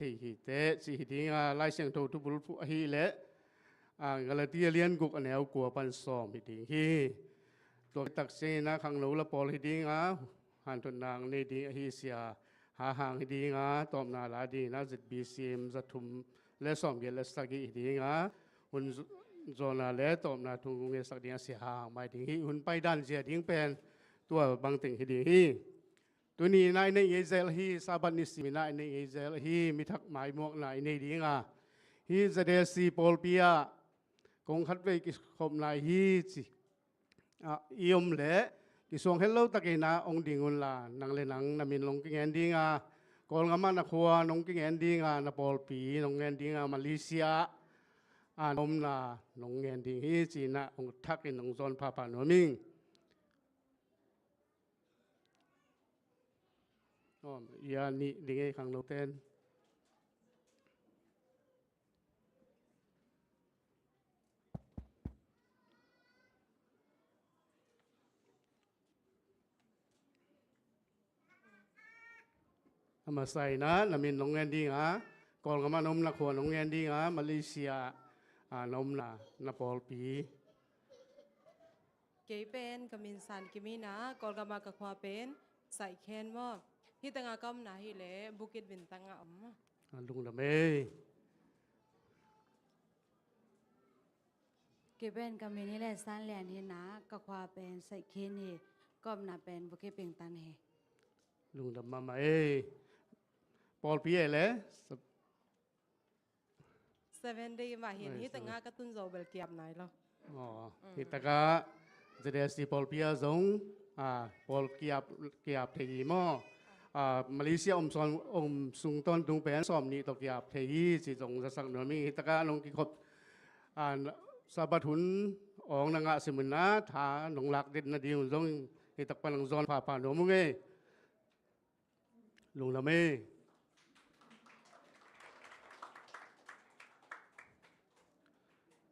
hi te si dinga lai siang to tu bul pu hi le ngalatia lian guk aneu kwa pan som hi ding hi to tak se na khang lo la pol hi dinga han ton nang ne ding hi sia ha hang hi dinga tom na la di na zit bcm zathum le som ge le sagi hi dinga hun zona le tom na thu nge sak ding sia ha mai ding hi hun pai dan sia ding pen tua bang ting hi ding hiตัวนี้นายในเอเซลฮีซาบันนิสินายในเอเซลฮีมิทักหมายมอกนายในดีงาฮีจะเดซีปอลเปียกงคัดไว้กิคมนายฮีจิยมเละกิสวงเฮลโลตะเกนาองดิงุนลานังเลนังนามินลงกิงแอนดีงากอลงามานะคัวนงกิงแอนดีงานะปอลปีนงแอนดีงามาเลเซียนมลานงแอนดีฮีจีนะองทักอินนงซอนพาปาโนมิงยานี่ดิไงขังโนเตนมาใส่นะนามินนงเงินดีงะก่อนก็มานมนักหัวนงเงินดีงะมาเลเซียนมนาปอลปีเกเป็นกมินสันกิมินะก่อนก็มากะควาเป็นใส่แคนว่าฮิตังอากำนาฮิเลบุกิดบินตังอำลุงละเมเก็บเป็นกำนี้แหละสั้นแหลนเฮนะกะควาเป็นใส่เคนเฮก็น่าเป็นบุกิดเป่งตันเฮลุงละมามาปอลปีแหละ7 day มาเห็นฮิตังอากะตุนโซเบลเกียบไหนล่ะฮิตะกะจะได้สิปอลปีซงปอลเกียบเทยีมอมาเลเซียสุงต้นตุงแปนสอมนี่ตกยาบเทยีสิจงจะสักหน่อยมีตะกะลงกิคบสาบัทุนอองนางะสิมุนะทาหนงลักเด็ดนาดีจงฮิตะปะลังซอนพาโนมุเงลุงละเม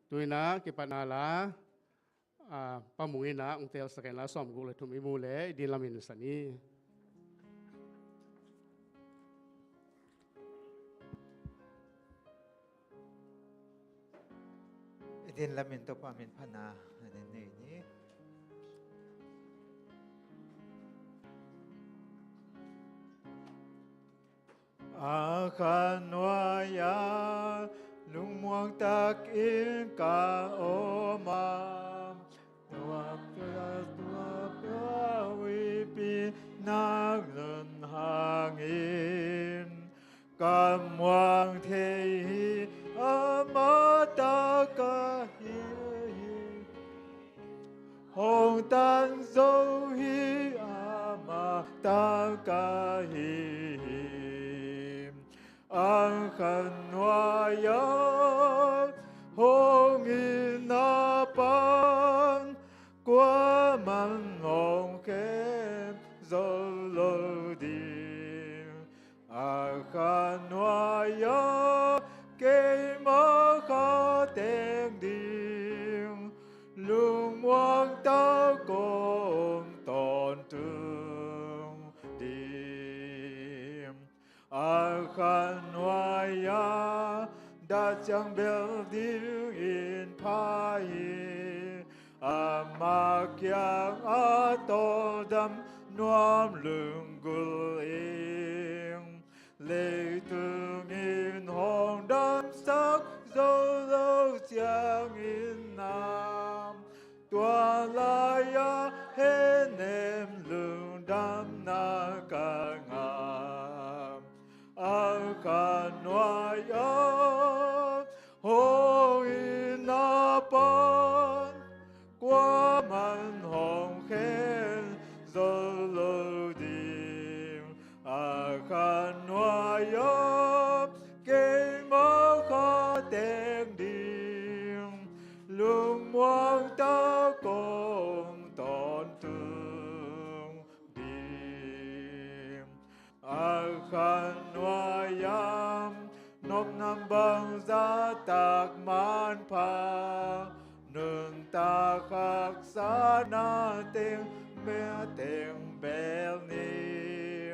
ตุยนะกิปนาลาปะมุยนะองเตลสแกนลาสอมกุเลทุมิมูเลดิลามินสันีดินละมินตปามินพนาอันนี้อาคันวายาลุงม่วงตักอินกาโอมาตัวเปล่าวิปีนักเลินหางอินกำวังเทหีอามาตากาฮีหงตันโซฮีอามาตากาฮีอังคันวายาหงอินาปันกว่ามันหงเข็มโซโลดีอาคันวายาเกมาคาเตงดิงลุงมวงตาโกมตอนตึงดิมอาคันวายาดาจังเบลดิงอินพายอามาเกียงอาโตดำนวมลึงกุลเองเลตึงอินหองดำสักโซโลเจียงอินนามตัวลายาเฮเนมลึงดำนากางามอาคันวายาโหอินาปันกว่ามันหองเข็นโซโลดีอาคันวายาเกมาคาเตงดิงลุงมวงตาโกมตอนตึงดิงอาคันวายามนบนำบังซาตากมานพาหนึ่งตาคักษานาเต็งเมียเต็งเบลนิ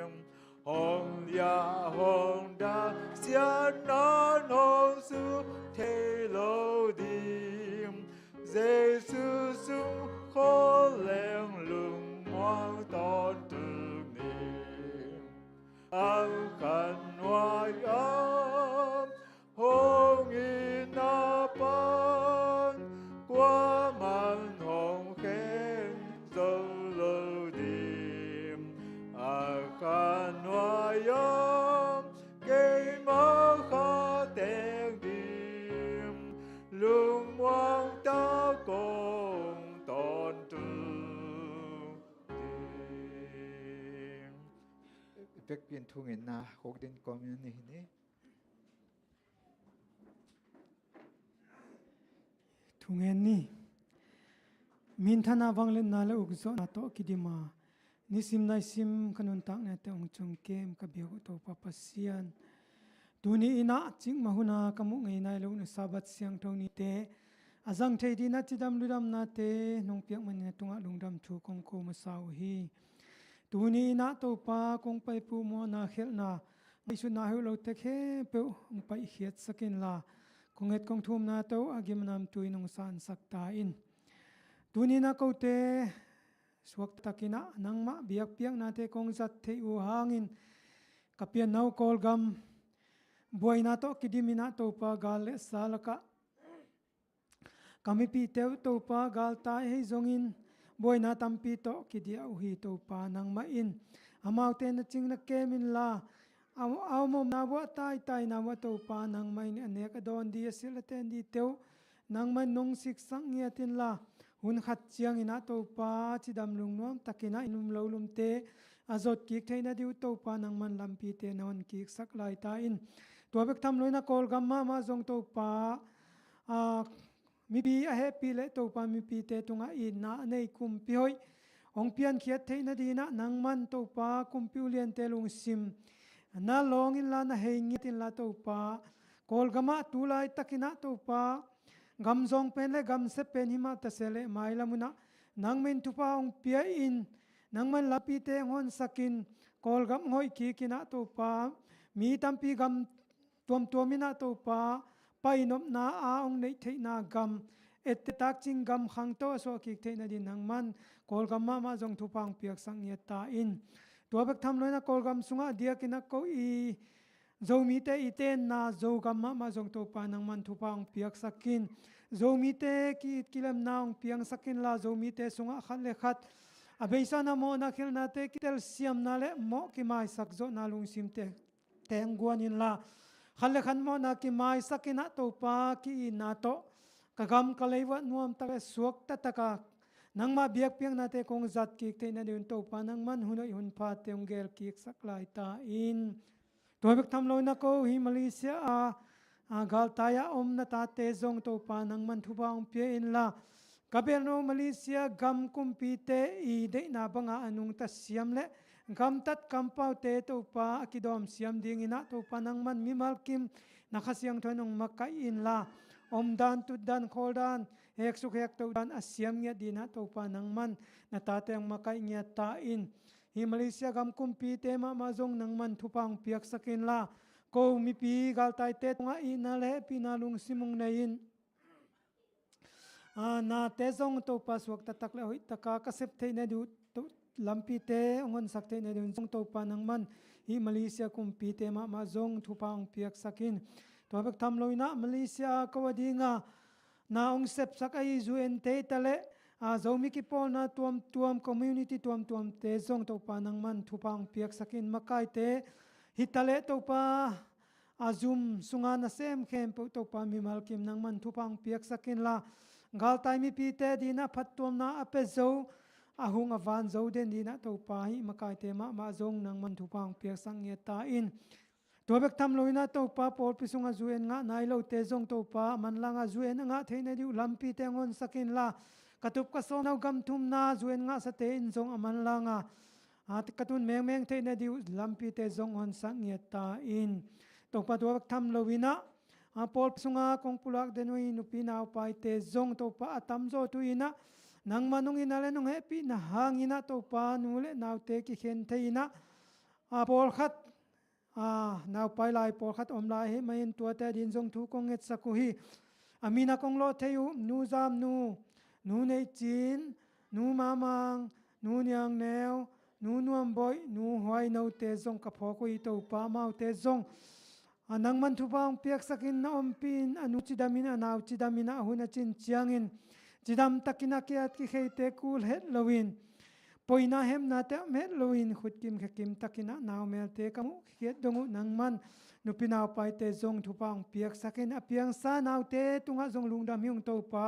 มหงยาหงดา xian na non su thế lâu đi Giê-xu sung khó leng lung ngoan tòn từ niệm An khăn ngoại ám hông y na ban Qua man hồng khen dâu lâu đi An khăn ngoại ám cây mơ khó tên điểm lung ngoan ta cùng tòn từ điểm Bek biên thu ngin na hok din community ni Thungen ni min thana wanglen na le ukzo na to kidima ni sim nai sim kanun tak na te ong chung kem ka biago to papasian tuni ina ching mahuna kamu ngai nai lo na sabat siang thoni te azang thei di na chidam ludam na te nong piak man ne tunga lungdam thu kong ko masau hi tuni ina to pa kong pai pu mo na khel na isu na hu lo te khe pe ong pai hiat sakin la kong het kong thum na to agim nam tui nong san sakta in tuni na ko te suak takina nangma biak piak na te kong zat thei u hangin kapian nau kol gam boina to kidimina to pa gal le salaka kami pi teu to pa gal ta hei zongin boina tampi to kidia u hi to pa nangma in amau te na ching na kemin la aw mom na wa tai tai na wa to pa nangma in anek adon di asil ten di teu nangma nong sik sang ngiatin la hun khat chiang ina to pa chidam lung nom takina inum lo lum te azot ki theina diu to pa nangman lampi te non ki sak lai ta in to bek tham loina kol gamma ma zong to pa mi bi a happy le to pa mi pi te tunga i na nei kum pi hoi ong pian khiat theina dina nangman to pa kum pi lian te lung sim na long in la na heingi tin la to pa kol gama tu lai takina to pa gam zong pen le gam se pen hima ta sele mai lamuna nangmen tu pa ong pia in nangman lapi te ngon sakin kol gam hoi ki kina to pa mi tampi gam tom mina to pa painom na a ong nei theina gam et tak ching gam khang to so ki theina din nangman kol gam ma jong thu pang piak sang ye ta in to bek tham loina kol gam sunga dia kina ko i zomi te iten na zo gam ma jong to pa nangman thu pang piak sakin zomi te ki kilam naung piang sakin la zomi te sunga khat le khat abeisa na mo na khil na te kitel siam na le mo ki mai sak zo na lung sim te teng guan in la khalle khan mo na ki mai sakina to pa ki na to kagam kalaiwa nuam ta suak ta taka nangma biak piang na te kong zat ki te na din to pa nangman hunoi hun pha te ongel ki saklai ta in to bek tham loina ko hi Malaysia a gal taya om na ta te zong to pa nangman thu ba ong pie in la kaberno Malaysia gam kumpi te i de na banga anung ta siam le gam tat kampau te to pa akidom siam ding ina to pa nangman mi malkim nakhasiang thonong makai in la om dan tu dan khol dan hek suk hek to dan asiam nge dina to pa nangman na ta teng makai nge ta in hi Malaysia gam kumpi te ma zong nangman thupang piak sakin la ko mi pi gal tai te nga ina le pi na lung simung na in na te zong to pa suak ta tak le hoi taka kasep theina du lampi te ongon sak theina du zong to pa nangman hi Malaysia kumpi te ma zong thupang piak sakin to bek tham loina Malaysia kawadinga na ong sep sak ai zuen te tale zomi ki pol na tuam community tuam te zong to pa nangman thupang piak sakin makai te hitale to pa azum sunga na sem khem po to pa mi malkim nangman thupang piak sakin la gal tai mi pi te dina phatom na ape zo ahung avan zo den dina to pa hi makai te ma zong nangman thupang piak sang ye ta in to bek tham loina to pa pol pisunga zuen nga nai lo te zong to pa man langa zuen nga theina diu lampi te ngon sakin la katup ka so nau gam thum na zuen nga sa te in zong aman langa katun meng theina diu lampi te zong on sang ye ta in to pa to bek tham lowina pol pisunga kong pulak denoi nupi na pai te zong to pa atam zo tu ina nang manung ina le nong happy na hangina to pa nule naw te ki khen theina pol khat นาวไปลายปอขัดอมลายให้มาเห็นตัวแต่ดินทรงทุกงเงสักุฮีอามีนักงโลเทยุนูซามนูในจีนนูมามังนูเนียงแนวนูนวมบอยนูหอยนูเตซงกะพอกุยโตปามาเตซงนังมันทุบางเปียกสักินนาอมปินอนุจิดามินานาวจิดามินาหุนจินเจียงอินจิดามตะกินาเกียตกิเขเตคูลเฮดลวินปอยนาเฮมนาเตเมดลวินขุดกิมขกิมตะกินานาวเมลเตกมุเขียดดงนังมันนุปินาวไปเตซงทุบางเปียกสักินอเปียงซานาวเตตุงะซงลุงดามยุงโตปา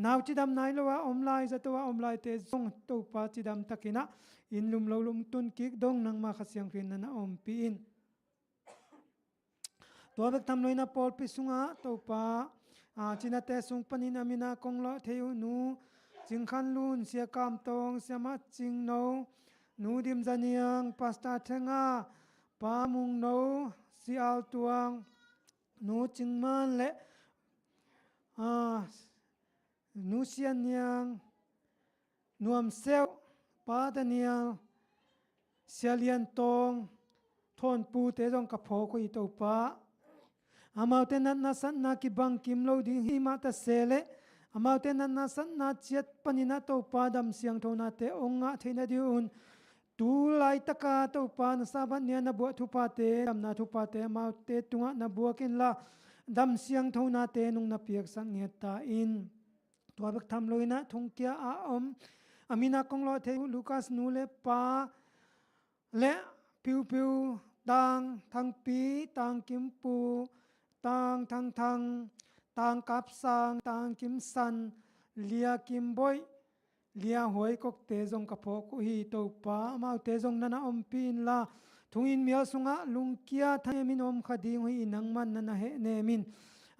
นาวจิดามไนลวะอมลายจะตัวอมลายเตซงโตปาจิดามตะกินะอินลุมลลุมตุนกิกดงนังมาขเสียงครินนาอมปีนตัวเบกทำลอยนาปอลปิสุงะโตปาจินาเตสุงปนินามินาคงละเทยุนูจิงคันลุนเสียกามตองเสียมาจิงโนนูดิมจานียงปัสตาเทงาปามุงโนสีอัลตวงนูจิงมันและนูเสียนยังนวมเซลปาตานียงเสียเลียนตองทนปูเตจงกับพอคุยโตปาอามาเตนันนาสันนากิบังกิมโลดิหิมาตะเซเลอามาเตนันนาสันนาเจียดปนินาโตปาดัมเสียงโทนาเตองะเทนดิอุนตูไลตะกาโตปานซาบันเนียนบัวทุปาเตดัมนาทุปาเตมาเตตุงะนบัวกินละดัมเสียงโทนาเตนุงนาเปียกสังเงตาอินตัวบักทำเลยนะทงเกียอาอมอามินากงโลเทลูคัสนูเลปาและพิวดังทางปีตังกิมปูตังตังกับสังตังกิมสันเลียกิมบอยเลียหวยกกเตจงกะพอกุฮีโตปามาเตจงนันอมปีนลาทุงอินเมียสุงะลุงเกียทายมินอมคดีหุยนังมันนันเฮเนมิน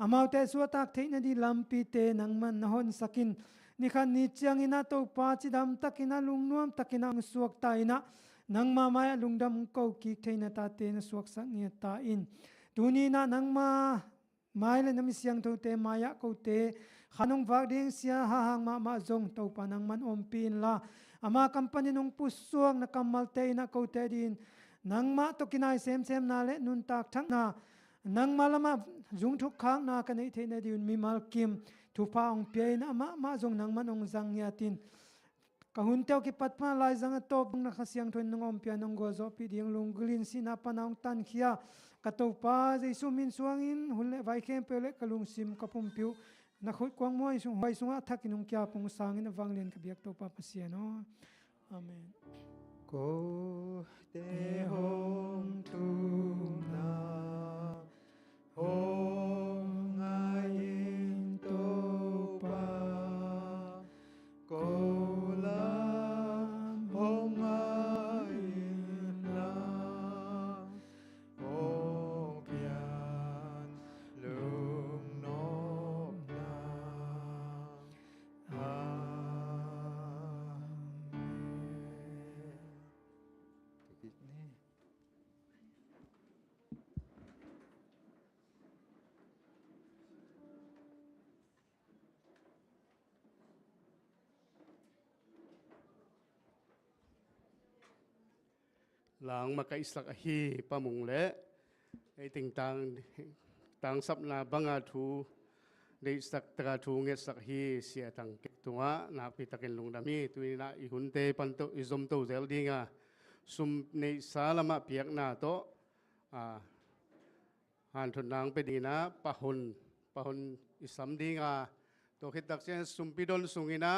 อามาเตสัวตักเทนดีลัมปีเตนังมันนหอนสักินนี่คันนิจังอินาโตปาจิดามตักินาลุงนวมตักินาสวกตายนะนังมามายลุงดำเกากิเทนตาเตนสวกสังเนียตาอินตูนีนะนังมาไม้เลยนมิเสียงโตเตมายะเกาเตขนมวักเดียงเสียหางมาจงโตปานังมันอมปีนละอามาคัมปันนงปุสวงนักกัมมัลเตนะเกาเตดินนังมาตกินายเซมนาเลนุนตักทักนานังมาละมาจุงทุกครั้งนากันเทนดินมีมัลกิมทุพาองเปียนะมาจงนังมันองจังยาตินกะหุนเตวกิปัดมาลายจังโตบนักเสียงทนนงอมเปียนงโกโซปีดิงลุงกลินสินาปานองตันเขียกะโตปาเจสุมินสวงอินหุนเลไวเคมเปเลกะลุงซิมกะปุมปิวนักขุดกวางมวยสุงไวสุงอะทักกินุงเกียปงสางอินวังเลียนกะเบียกโตปาปะเสียเนาะอาเมนโกเตหงทุนาหงอายินโตปาโกลามหงอายินลาหงเปียนลุงนบนาอาเมนหลังมากะอิสลักอฮีปะมุงและไอ้ติงตังสับนาบังอาทูได้สักตระทูเงสักฮีเสียตังเกตัวนักพิทักษ์ลุงดามีตุยนะอีหุนเตปันโตอิซอมโตเซลดิงาซุมในสาลมาเปียกนาโตหันทุนนางไปดีนะปะหุนอิสัมดิงาตัวคิดตักเสียซุมปิดอนสุงินะ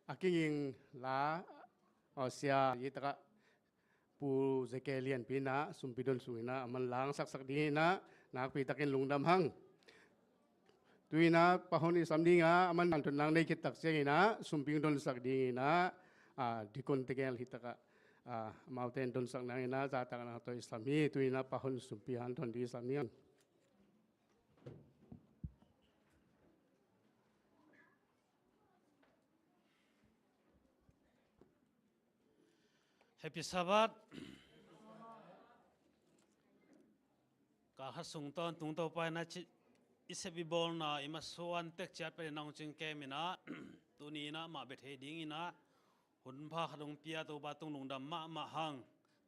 อากิงิงลาเสียยิตระปูเจเกเลียนปีนะสุมปิดอนสุยนะมันล้างสักดีนะนักปีตะเกนลุงดำหังตุยนะปะฮนิสัมดีงามันอันทุนนางในคิดตักเสียนะสุมปิดอนสักดีนะดิคนตะเกลหิตระมาเตนดอนสักนางนะจาตักนะตัวอิสลามีตุยนะปะฮนสุมปิฮันทนดีอิสลามีHappy Sabbath กาฮัดส่งตอนตุงต่อไปนะอิสบิบอลนะอิมาสวนเต็กจัดไปนองจึงแกมินะตัวนี้นะมาเบ็ดเฮดิ้งนะหุ่นพาขดงเปียตัวบาตุงลงดำมาหัง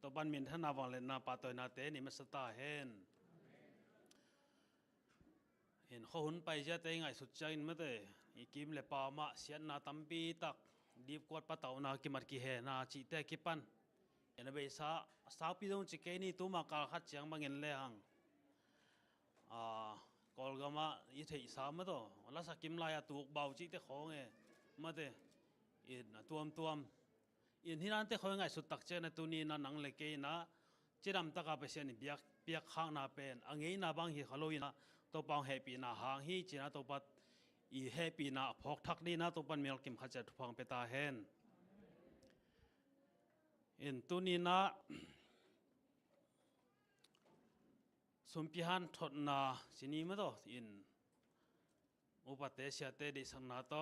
ตัวปันมินท่านนาวังเลนาปาตอยนาเตนี่มันสตาเห็นเขาหุ่นไปจะเตงไงสุดใจมั้ยเตอีกิมเลปามาเสียนนาตัมปีตักดีบกวดปะเตานากิมัดกิเฮนาจิเตกิปันเอ็นเบซ่าสาวปีดงจิเกนี่ตัวมากาขัดเจียงบางเงินเลยหังกอลกามาอีเทอิสามมั้ยตัวแล้วสักกิมลายตัวเบาจิเตของเอมั้ยเตอินตัวมอินที่นั่นเตเขาไงสุดตักเจนตัวนี้นั่นหนังเล็กนะจิดำตะกาไปเสียนี่เบียกข้างนาเป็นอังเงินนาบางฮีฮัลโลนะตัวปองแฮปปี้นาหางฮีจีนะตัวปัดอีแฮปปี้นาพอกทักดีนะตัวปันเมลกิมขัดเจทุพองเปตาเฮนอินตัวนี้นะสมพิหันทดนาสินีมั้ยตัวอินอุปเตเสียเตดิสังนาโต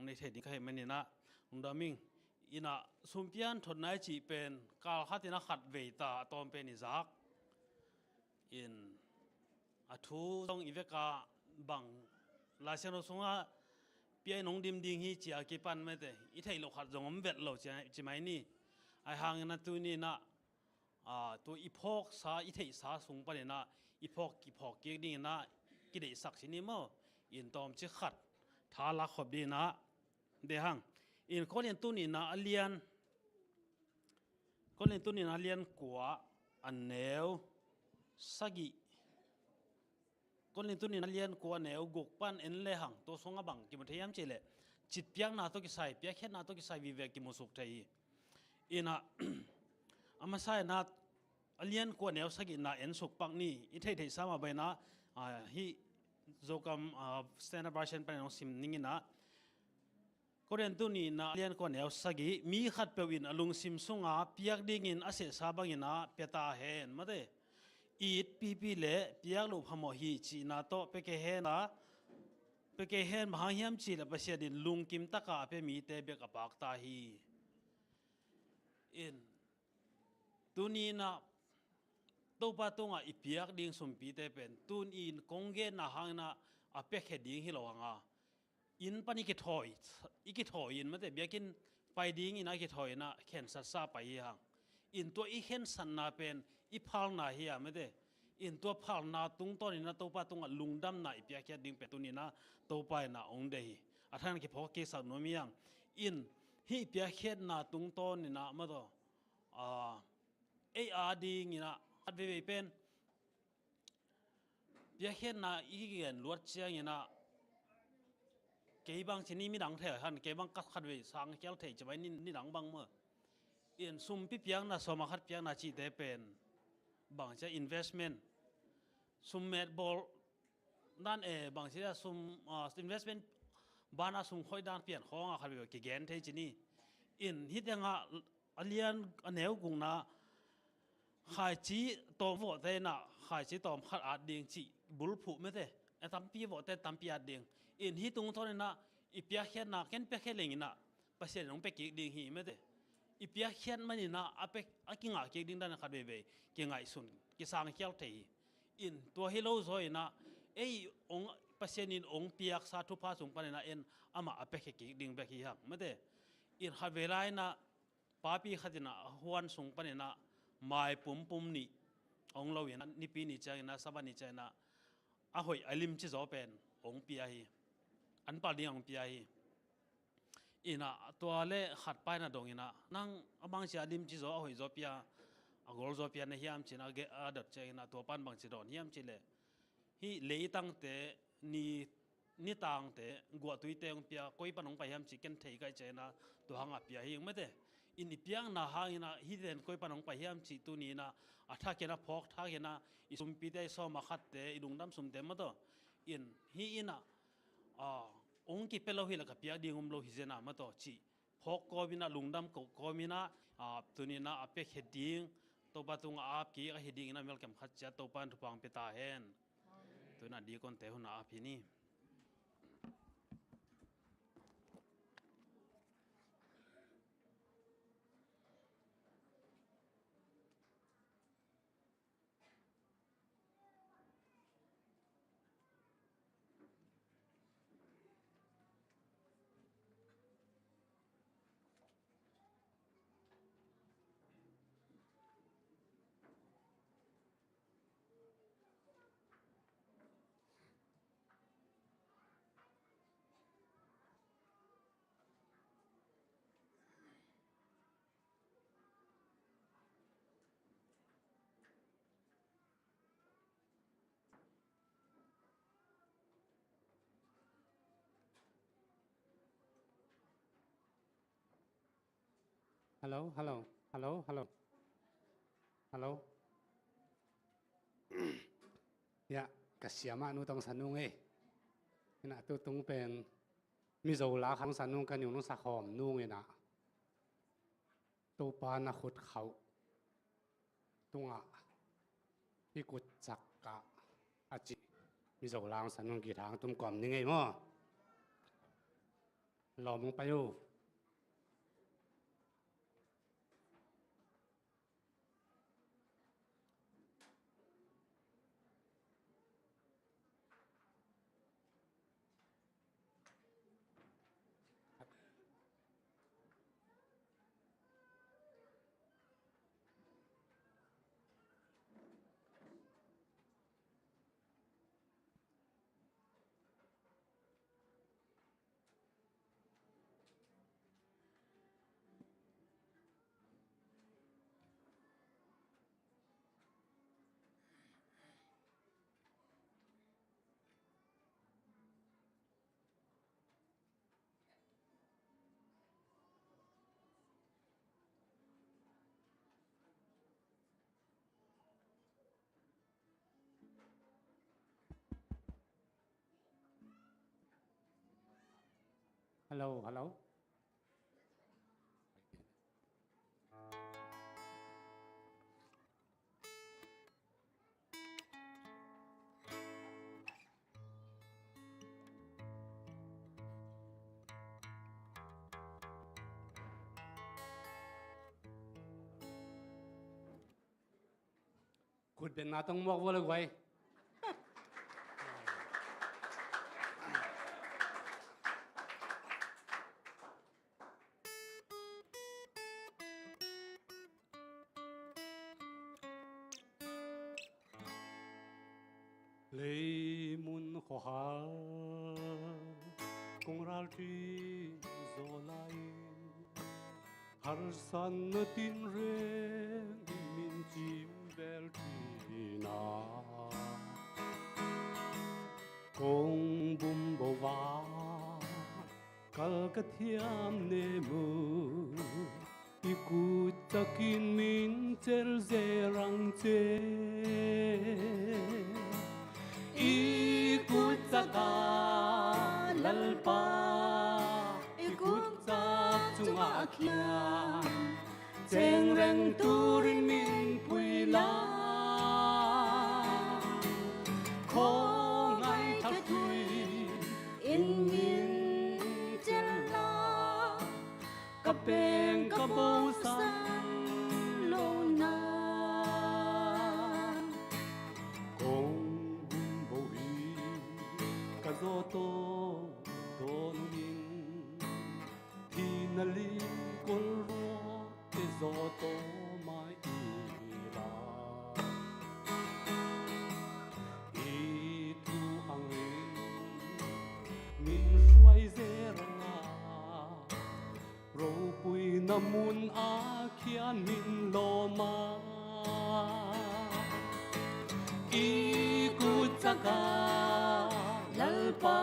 ในเทดิใครมันนี่นะดามิงอินะสมพิหันทดนายจีเป็นกาลขัดที่นักขัดเวตาตอมเป็นอิซักอินอาทูต้องอีเวกาบังลาเซโนสงะเปียนงดิมดิงฮีจีอากิปันไม่ได้อีไทยเราขัดจงอมเวทเราจะไม่นี่ไอหางนั้นตัวนี้นะตัวอีพอกสาอีไทยสาสงปนนะอีพอกกี่พอกเกี่ยนี่นะกิเลสสักสินี่มั้งอินตอมจะขัดท้าลักขบดีนะเดี๋ยวหังอินคนเรียนตัวนี้นะเรียนคนเรียนตัวนี้นะเรียนกว่าอันเนวสักิคนเรียนตัวนี้นักเรียนกว่าแนวกุกปั้นเอ็นเล่หังตัวสงบังกิมเทียมเจเลจิตเปียกนาตัวกิไซเปียกแค่นาตัวกิไซวิเวกิมุสุกไทยอินะอามาไซนาเรียนกว่าแนวสกินาเอ็นสุกปังนี่อิไทยสามาไปนะฮีโจกัมสแตนดาร์ดบราชันไปน้องซิมนิ่งนะคนเรียนตัวนี้นะเรียนกว่าแนวสกิมีขัดเปวินอลุงซิมสุงาเปียกดิ่งินอาเสสาบังอินะเปียตาเห็นมาเดอีดปีเล่เปียกลูกพมฮีจีนาโตเปเกเฮนะเปเกเฮนมหาเฮียมจีละประเสียดินลุงกิมตะกาเปมีเตเบกปากตาฮีอินตุนีนะตัวปะตงอ่ะอีเปียกดิ่งสมปีเตเป็นตุนอินกงเกนะหางนะอาเปกเฮดิ่งฮิโลหังอ่ะอินปนิกิถอยอีกิถอยอินมาแต่เบียกินไปดิ่งอินอากิถอยนะเข็นสัตซาไปหังอินตัวอีเข็นสันนาเป็นอีพาลนาเฮียไม่ได้อินตัวพาลนาตุงต้นนี่นะตัวป้าตุงลุงดำนาอีเปียแค่ดิ่งเป็ดตัวนี้นะตัวไปนะองเดย์อาท่านคิดพอเกษาโนมียังอินฮีเปียแค่นาตุงต้นนี่นะมาตัวดิ่งนี่นะอัดเวเป็นเปียแค่นาอีเงินลวดเชียงนี่นะเกี่ยบางชนิดมีดังเถอะฮันเกี่ยบางกัดขัดเวสังเกี่ยวเถอะจะไว้นี่ดังบางเมื่ออินซุมพิเปียงนะสมาขัดเปียงนะจีเตเป็นบางจะ investment ซุมเม็ดบอลนั่นบางทีจะซุมinvestment บ้านซุมค่อยด้านเปลี่ยนของอะครับแบบกี่แกนเทจินี่อินฮิตยังอ่ะเรียนแนวกุงนะขายจีตอมวอเตนะขายจีตอมขัดอาดเดียงจีบุลผูไม่เตไอ้ตั้มปีวอเตตั้มปีอาดเดียงอินฮิตตรงท่อนนะอีเปียแค่นะแค่เปียแค่เล็งนะไปเสียน้องไปกี่เดียงหีไม่เตอีเปียเขียนมันนี่นะอาเป็กอากิงอาเกี่ยดิ้งด้านขัดเบย์เกี่ยงไงสุนกิสางเขียวเทยอินตัวฮิโลซอยนะองปัสยานินองเปียกสาธุภาสุงปานนะอามาอาเป็กเกี่ยดิ้งเบกี้หักไม่ได้อินขัดเวลานะป้าปีขัดนะฮวนสุงปานนะไม่ปุ่มนี่องเราอย่างนั้นนี่ปีนี่ใจนะสบายนี่ใจนะอาหอยอลิมชิโซเป็นองเปียฮีอันปาดีองเปียฮีอินะตัวเล่ขัดไปนะดงอินะนั่งบางเสียดิมจิโซเอาหอยโซเปียกอลโซเปียในเฮียมจินะเกอดัดเจนะตัวปันบางจิโดนเฮียมจิเลฮีเลตั้งแต่นี่ต่างแต่กัวตุยเตงเปียก้อยปันองไปเฮียมจิกันเทยกันเจนะตัวหางเปียฮีไม่ได้อินเปียงนะหางอินะฮีเดนก้อยปันองไปเฮียมจิตัวนี้นะถ้าเกนะพอกถ้าเกนะอิสุมปีเตโซมาขัดเตอิดุงดำสุมเตมาตัวอินฮีอินะองค์กิเปโลหิละกับเปียดิ่งโลหิเจนะมาต่อจีพกก็มีนะลุงดำก็มีนะตัวนี้นะอาเป็กเฮดิ่งตัวปัตุงอาบกี้ก็เฮดิ่งนะเมลกับขัดจัดตัวปันทุพังเปตาเฮนตัวนั้นดีคนเตหุนอาพินี่ hello hello hello hello hello ยะกะเสียมานุต้องสนุงนะตุตุงเป็นมีโซลาของสนุงกันอยู่นุสักหอมนุ่งนะตัวปานะขุดเขาตุงพี่กุดจักกะอาจิมีโซลาของสนุงกี่ทางตุ้มก่อมยังไงมั้งรอมึงไปอยู่ฮัลโหลฮัลโหลคุณเป็นนาต้องมอกว่าเลยไว้Lê mun khó hà Công rào trí dô lại Har san nơ tin rêng Min chim bèl trí na Công bùm bồ vã Kal ka thiam nê mơ Ikut takin min tel zê rang chê Ikut saka lalpa Ikut sak chunga khian Cheng reng turin min pui la Kho ngai thak tui in min chen la Ka peng ka bo san lo na Zo to don min thi na li kol ro te zo to mai ira I tu ang min shuai ze ranga ro pui na mun a khian min lo ma I ku chaka lalpa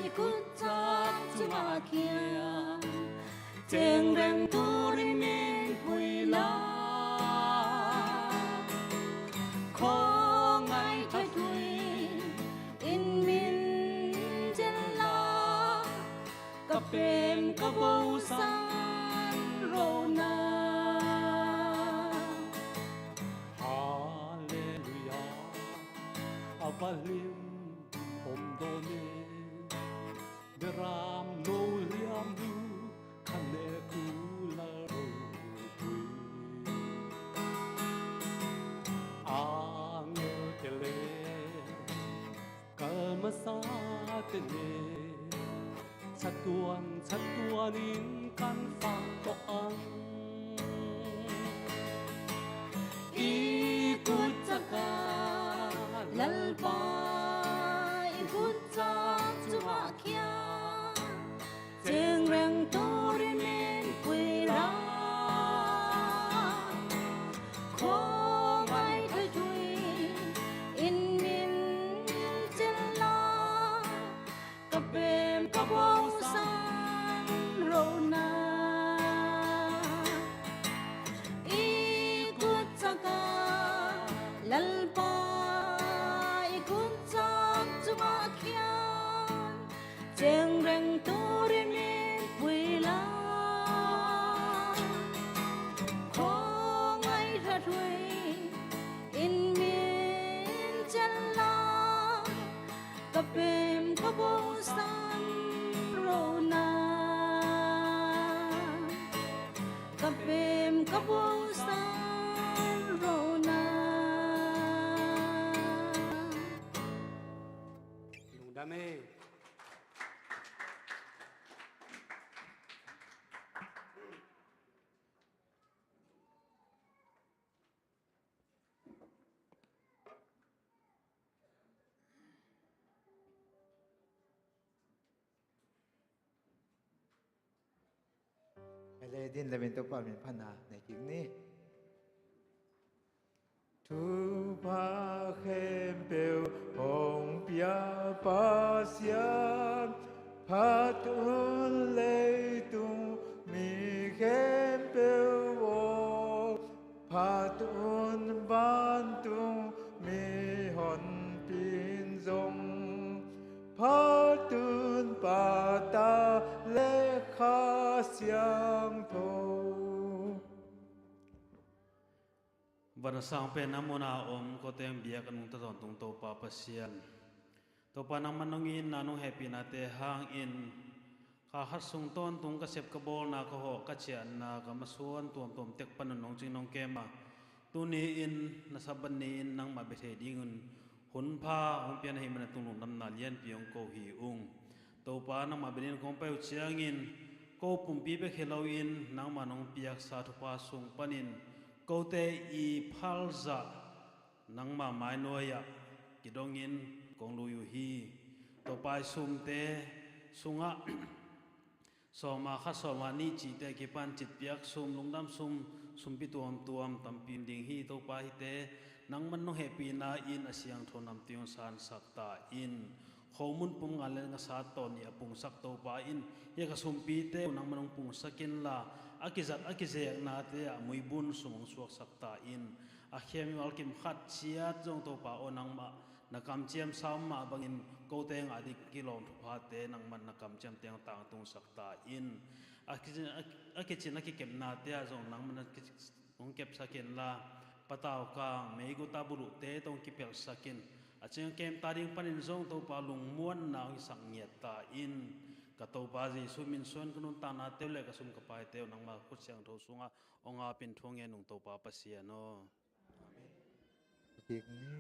ikut sak chunga khian cheng reng turin min pui la kho ngai thai thui in min chen la ka pem ka bo san ro na hallelujah avalim om done beram no liam du khane ku la ro pui ang tele kalma sa tele chatuanin kan fa to ang ikut saka lalpa ikut sak chunga khian cheng reng turin min pui la kho ngai thai thui in min chen la ka pem ka bo san ro na pai kun chak chuma khian cheng reng tu ri min pui la khong ai tha thui in min chan la ka pem ka bo san ro na ka pem ka bo san ro na ลุงดาเม เลดินเลเป็นตัวป้าเป็นพันนาในกิงนี้ทุพาเข้มเปลวหงเปียปาเสียนพัดอุ่นเลยตุงมีเข้มเปลวพัดอุ่นบ้านตุงมีหอนปีนทรงพัดอุ่นป่าตาเลขาเสียงโท วันสังเป็นน้ำมนาอมก็เต็มเบียกันมุงตะตอนตุงโตปาปะเซียนตัวปานังมันนงอินนานุงแฮปปี้นาเตหางอินข้าหัดสุงต้นตุงกระเสบกระโบลนาก็หอกกระเจียนนากมาส่วนตัวเต็กปันนงจิงนงเกมาตัวนี้อินนาสับบันนี้อินนังมาเบเทดีเงินหุนพาหุนเปียนให้มันตุงหลุมนำนาเลียนเปียงโกหีอุงตัวปานังมาเบนินของไปอุเชียงินโกปุ่มปีเบเคลาอินนังมานงเปียกสาธุปาสุงปันินโกเตอีพัลซานังมาไม้นวยะกิดงอินกงลูยูฮีต่อไปซุมเตสุงะ สอมาข้าสอมานี่จีเตกิปันจิตเปียกซุมลุงดำซุมปิตัวมตัมปินดิงฮีต่อไปเตนังมันนงเฮปีนาอินอาเซียงทนนำติยงสานสักตาอินข้อมุนปุ่งงานเลงสาตอนนี้ปุ่งสักต่อไปอินยากซุมปีเตนังมันนงปุ่งสักินลาอากิจัดอากิเซกนาเตะมวยบุญสมองสวกสักตาอินอาเข้มวัลกิมขัดเชียดจงตัวป่าโอนังมานักกำเจียมสามมาบังอินโกเตงอดีกิโลทุพาเตนังมันนักกำเจียมเตียงต่างตรงสักตาอินอากิจินอากิเก็บนาเตะจงนังมันนักองเก็บสักินลาปะตาวกลางเมกุตาบุรุเตตรงกิเปลสักินอาเจียงเกมตาดิงปันินจงตัวป่าลุงม้วนนางสังเงียตาอินกตัวบาจีสุมินส่วนกนุนตานาเตวเล็กสุมกปายเตวนังมาคุดเสียงโทสุงะองอาเป็นทวงเงินงตัวปาปเสียโนกิงนี้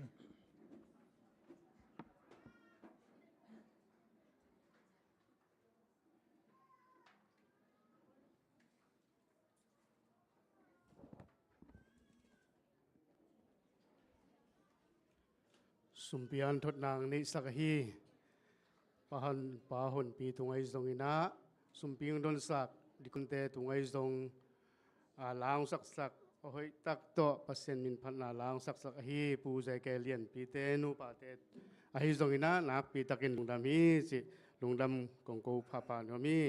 สุมเปียนทดนางนิสักฮีปาหนปีตุงไอซงอินะสุมเปียงดนสักดิคุนเตตุงไอซงลางสักโอ้ยตักโตเปอร์เซ็นต์มินพันนาลางสักฮีปูใจแกเลียนปีเตนูปาเตไอซงอินะนักปีตะกินลุงดำฮีสิลุงดำกงกูพาปานวมี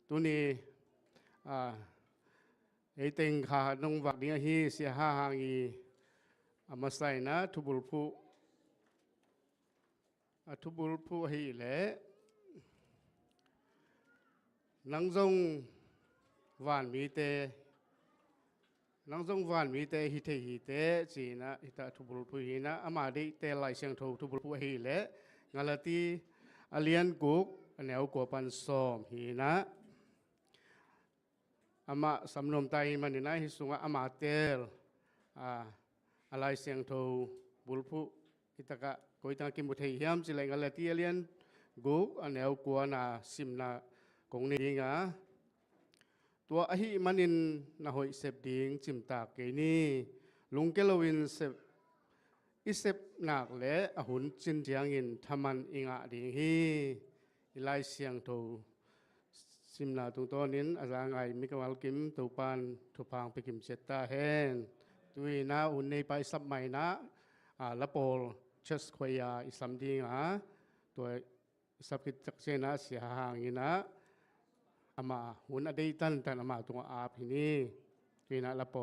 ตัวนี้ไอเต็งขาดงวักนี้ฮีเสียหางอีอามาใส่นะทุบุลผู้ให้แหละนังจงวานมีเตฮิเตจีนะฮิตาทุบุลผู้ฮีนะอามาดิเตไลเสียงทุบุลผู้ให้แหละงาลตีอเลียนกุกแนวกัวปันซอมฮีนะอามาสำนมไตมันนี่นะฮิสุงอามาเตลอะไรเสียงโทบุลผู้อิตากะโกยตากิมุเทียมสิเลงอะไรที่เลียนกูอันแนวกัวนาซิมนากงนี้งะตัวอหิมันินนาหอยเสพดิงจิมตากเกนี่ลุงเกลวินเสพอิเสพหนักและอหุนจินเทียงอินทำมันอิงะดิงฮีอิไลเสียงโทซิมนาตุงตัวนี้อาจารย์ไงมิกวัลกิมตุปันทุพังไปกิมเซตตาเฮนด้วยนะอุนในไปสับใหม่นะละโปลเชสควายาอิสลามดีนะตัวสับกิจจักเจนะเสียหางนะอามาหุนอดีตันแต่อามาตัวอาพินีด้วยนะละโปล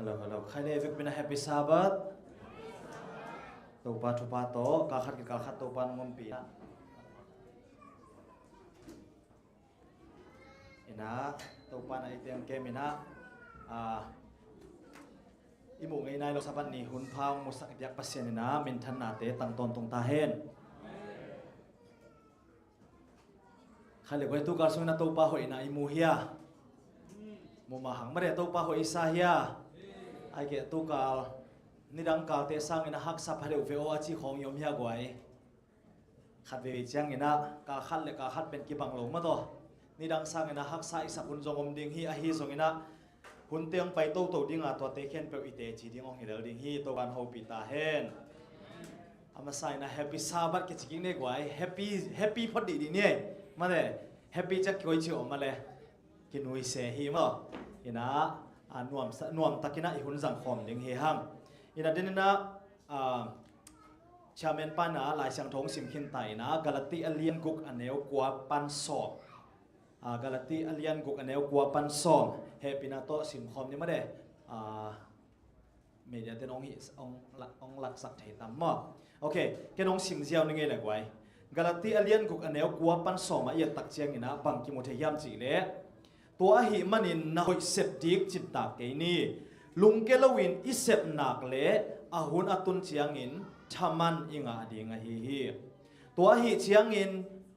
hello ใครได้ฝึกเป็น happy sabbath ตัวปาทุปาโตกาขัดกาขัดตัวปานงมปีนะนะตัวปานไอเตียงเกมินะอิมุงไงนายโลสับันนี่หุ่นพาวมุสักยักปัสเซนนะมินทันนาเตตังตนตรงตาเฮนข้าเรียกว่าตุกาสุนัตัวปาหอยนะอิมูเฮียมุมาหังมาเรตัวปาหอยซาเฮียไอเกตุกานี่ดังกาเตสังอินะฮักสับฮาเดอุเฟโออาชีของยมเฮียกวยขัดเววิจังอินะกาขัดเลกาขัดเป็นกิบังลงมาตัวนี่ดังสังอินะฮักซาอิสักอุนจงอมดิงฮีอาฮีสงอินะหุ่นเตียงไปโตโตดิ้งตัวเตเคนเปอีเตจีดิ้งองเฮลดิ้งฮีตัวกันโฮปิตาเฮนอามาใส่นะแฮปปี้ซาบัดกิจกิงเนี่ยกว่าแฮปปี้พอดีดีเนี่ยมาเลยแฮปปี้จะก่อยชิวมาเลยกินวิเศษฮีมั้งอินะนวมตะกินะอีหุ่นสังคมดิ้งฮีฮัมอินะเดนนะชาเมนปานะลายเสียงทงสิมขินไตนะกาลติอเลียนกุกอันเนวกว่าปันสอบกาลติอเลียนกุกอันเนวกว่าปันสอบเฮปินาโตสิมคอมนี่มาเด้เมียเตนองฮิองหลักสักเทตัมมอโอเคแกน้องสิมเจียวนึงไงแหละไว้กาลติอเลียนกุกอันเนวกว่าปันสอบมาเอียตักเจียงนี่นะบังกิโมเทยามจีเล่ตัวหิมันนินนะหอยเสพดิกจิตตากเกนี่ลุงเกลวินอิเสพนักเล่อาหุนอตุนเจียงอินชามันอิงะดีงะฮีตัวหิเจียงอิน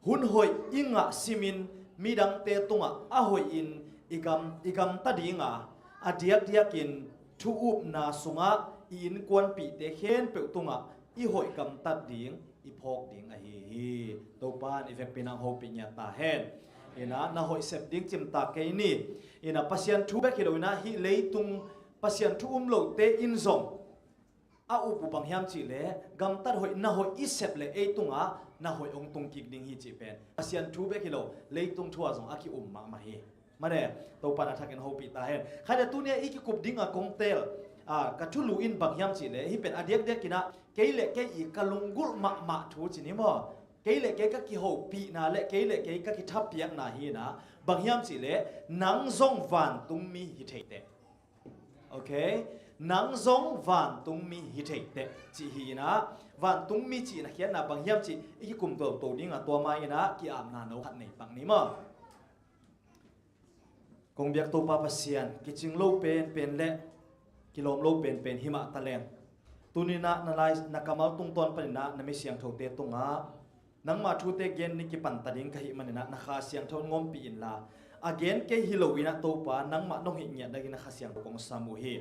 หุนหอยอิงะซิมินมีดังเตตุงะอาหอยอินอีกำตัดยิงอาเดียกกินทุอุบนาสุงะอินกวนปีเตเข็นเปิลตุงะอีหอยกำตัดดิงอีพอกดิงอะฮีตัวบ้านอีเฟกปีนังโฮปิญญาตาเฮนอินะนาหอยเสพดิงจิมตาเกนี่อินะปัสยันทุเบกิโลอินะฮิเลตุงปัสยันทุอุมโลเตอินซงอาอุปุบังยามจีเลกำตัดหอยนาหอยอิเสพเลเอตุงะนาหอยองตุงกิกดิงฮิจิเป็นปัสยันทุเบกิโลเลตุงทัวซงอากิอุมมาฮีมาเด้ตัวปานาทักกันโฮปิตาเห็นใครเดตัวเนี้ยอีกกุบดิ้งกงเตลกัทุลูอินบักยามจีเลยฮิเป็นอเดียกกินะเกยเล็กเกยอีกลุงกุลมาทูจินิมอเกยเล็กเกยก็กิโฮปีนาเล็กเกยเล็กเกยก็กิทับเปียกนาฮีนะบักยามจีเลยนังซงวันตุงมีฮิเทเตโอเคนังซงวันตุงมีฮิเทเตจีฮีนะวันตุงมีจีนะเขียนนะบักยามจีอีกกุมตัวดิ้งตัวมาอีนะกิอามนาโนขัดในปังนี้มอกงเบียกตัวปาปเซียนกิจิงโลเป็นเละกิโลมโลเป็นหิมะตะแลงตุนินะนาลายนักกามาตุงตอนปนินะนไม่เสียงโทเตตุงะนังมาทูเตเกนนิกิปันตะดิงกะหิมันนะนักขาเสียงโทงมปีอินลาอเกนเกฮิโลวินะตัวปานังมาน้องหิเงียดกินะขาเสียงกงซามูฮี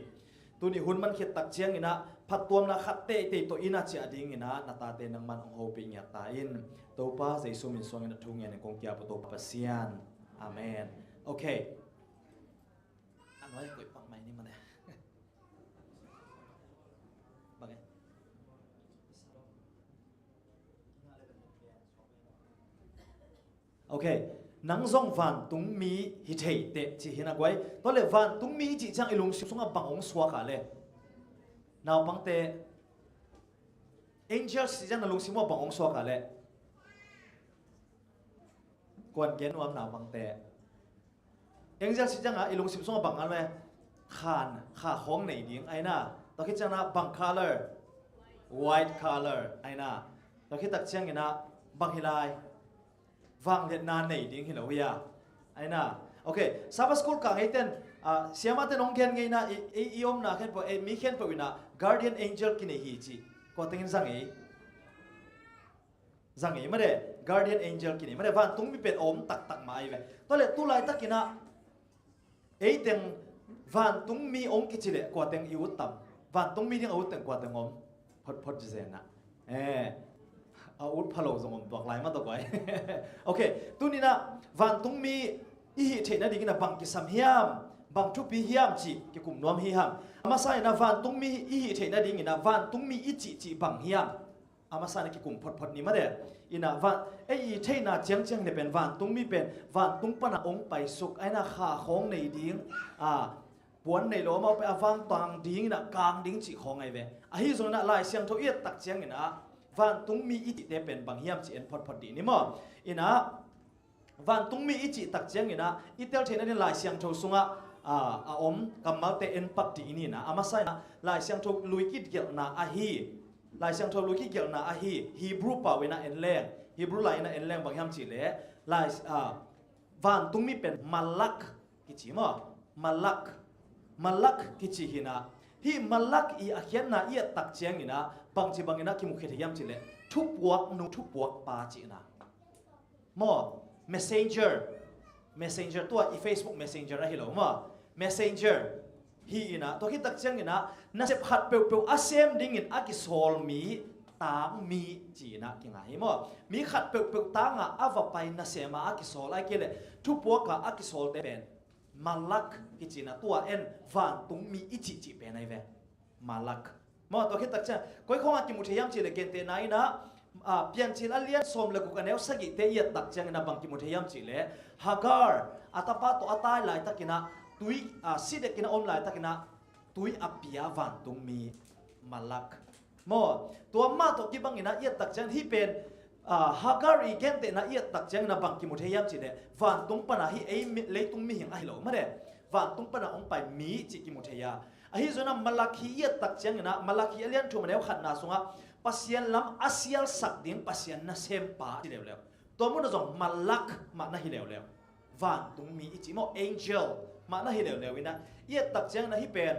ตุนิหุ่นมันเขตักเจียงอินะพัดตัวนะขัดเตตัวอินะเจอดิงอินะนาตาเตนังมันองโฮปิญญาตาอินตัวปาเจสุมินสวงอินะทุงเงียนกงเกียปตัวปาปเซียนอาเมนโอเคน้อยกดปักไม้นี่มาเลยบังไงโอเคนังซงวันตุงมีฮิเทเตจีฮินักไว้ตอนเล็วันตุงมีจีจังอิลุงสุงบังองสวากาเลยนาวบังเตเอ็นเจลสิจังนลุงสิมว่าบังองสวากาเลยกวนเกณฑ์วามนาวบังเตเอ็งจะสิจังอ่ะอีลุงสิบสองบังอันไหมขาของไหนดิ้งไอ้น่ะตอนคิดจังนะบัง color white color ไอ้น่ะตอนคิดตักเชียงไงนะบังฮิไลวังเด็ดนานไหนดิ้งฮิโลวิยาไอ้น่ะโอเคซาบสกุลกางไอ้เต้นเสียมาเต้นน้องเขียนไงนะอีอมนะเขียนพอมีเขียนพอวินะ guardian angel กินไอ้ฮีจีก็ติ้งจังไงไม่ได้ guardian angel กินไม่ได้วันตุ้งมีเป็นอมตักมาไอ้เว้ยตอนเล็กตู้ไล่ตักกินนะไอ้เต็งวันตุ้งมีองค์กิจเลยกว่าเต็งอิวตัมวันตุ้งมีเต็งอาวุธเต็งกว่าเต็งอมพอดเจนนะอาวุธพะโล้สมบอกลายมาตัวไว้โอเคตัวนี้นะวันตุ้งมีอีเทน่าดีกินนะบังกิสัมฮิมบังทุปีฮิมจีกิกุมนวมฮิมอามาใส่นะวันตุ้งมีอีเทน่าดีกินนะวันตุ้งมีอีจีบังฮิมอามาใส่นะกิกุมพอดนี่มาเด้อินะวันไอ้เทน่าเจียงเนี่ยเป็นวันตุ้งมีเป็นวันตุ้งปนะองไปสุกไอ้น่าขาของในดิ้งปวนในโลมาไปอฟังตังดิ้งนะกลางดิ้งจีของไงเว้ไอ้ที่ส่วนนั้นลายเสียงเท่าเอียดตักเสียงอินะวันตุ้งมีอิจิเตเป็นบางเฮียมจีเอ็นพอดดีนี่มั้งอินะวันตุ้งมีอิจิตักเสียงอินะอิเตลเทน่าเนี่ยลายเสียงเท่าสุงะ อมกัมมาเตเอ็นปักตีนี่นะอามาใส่นะลายเสียงทบลุยกิดเกี่ยวนาอาฮีลายเสียงทบลุยกิดเกี่ยวนาอาฮีฮีบรูป่าเวนะเอ็นแรงฮีบรูลายนะเอ็นแรงบางยามจีเล่ลายวันตุ้งมีเป็นมาลักกิจิมั้งมาลักกิจิหินะฮีมาลักอีอาเขียนนะอีตักเจียงนี่นะบางจีบางนะกิมุขเทียมจีเล่ทุกปวกนูทุกปวกปาจีนะมั้ง messenger ตัวอี Facebook messenger นะฮิโลมั้ง messenger ฮีนะตัวที่ตักเจียงนี่นะน่าจะผัดเปลวอาเซมดิ้งอินอากิโซลมีตางมีจีนะกิงไงมั้งมีขัดเปลวตางอ่ะอาวไปน่าเสมาอากิโซลไอเกลทุกปวกกับอากิโซลเตเป็นมาลักกิจีนะตัวเอ็นวันตุงมีอิจิจิเป็นไอเวมาลักมั้งตัวที่ตักเจียงก้อยของอากิมุทยามจีเลเกนเตนายนะเปลี่ยนจีละเลียนสมเลกุกันเอวสกิเตียตักเจียงนะบางกิมุทยามจีเลฮาการ์อัตปาตัวอัตายหลายตักินะตุยสิเดกินะอมหลายตักินะตุยอภิยาวันตุงมีมาลักมั้งตัวมาตัวกิบังกินะเอียตักเจียงที่เป็นฮาการ์อีเกนเตนะเอียตักเจียงนะบางกิมุทยามจีเลวันตุงปนะฮีเอเลตุงมีหิงไอโลมาเดวันตุงปนะองไปมีจิกิมุทยาอหิจนะมาลักฮีเอียตักเจียงนะมาลักฮีเลียนทุมันเอวขัดนาสุงะpasien lam asial sak ding pasien na sempa ti lew lew to mo na jong malak ma na hi lew lew van tung mi ichi mo angel ma na hi lew lew ina ye tak chang na hi pen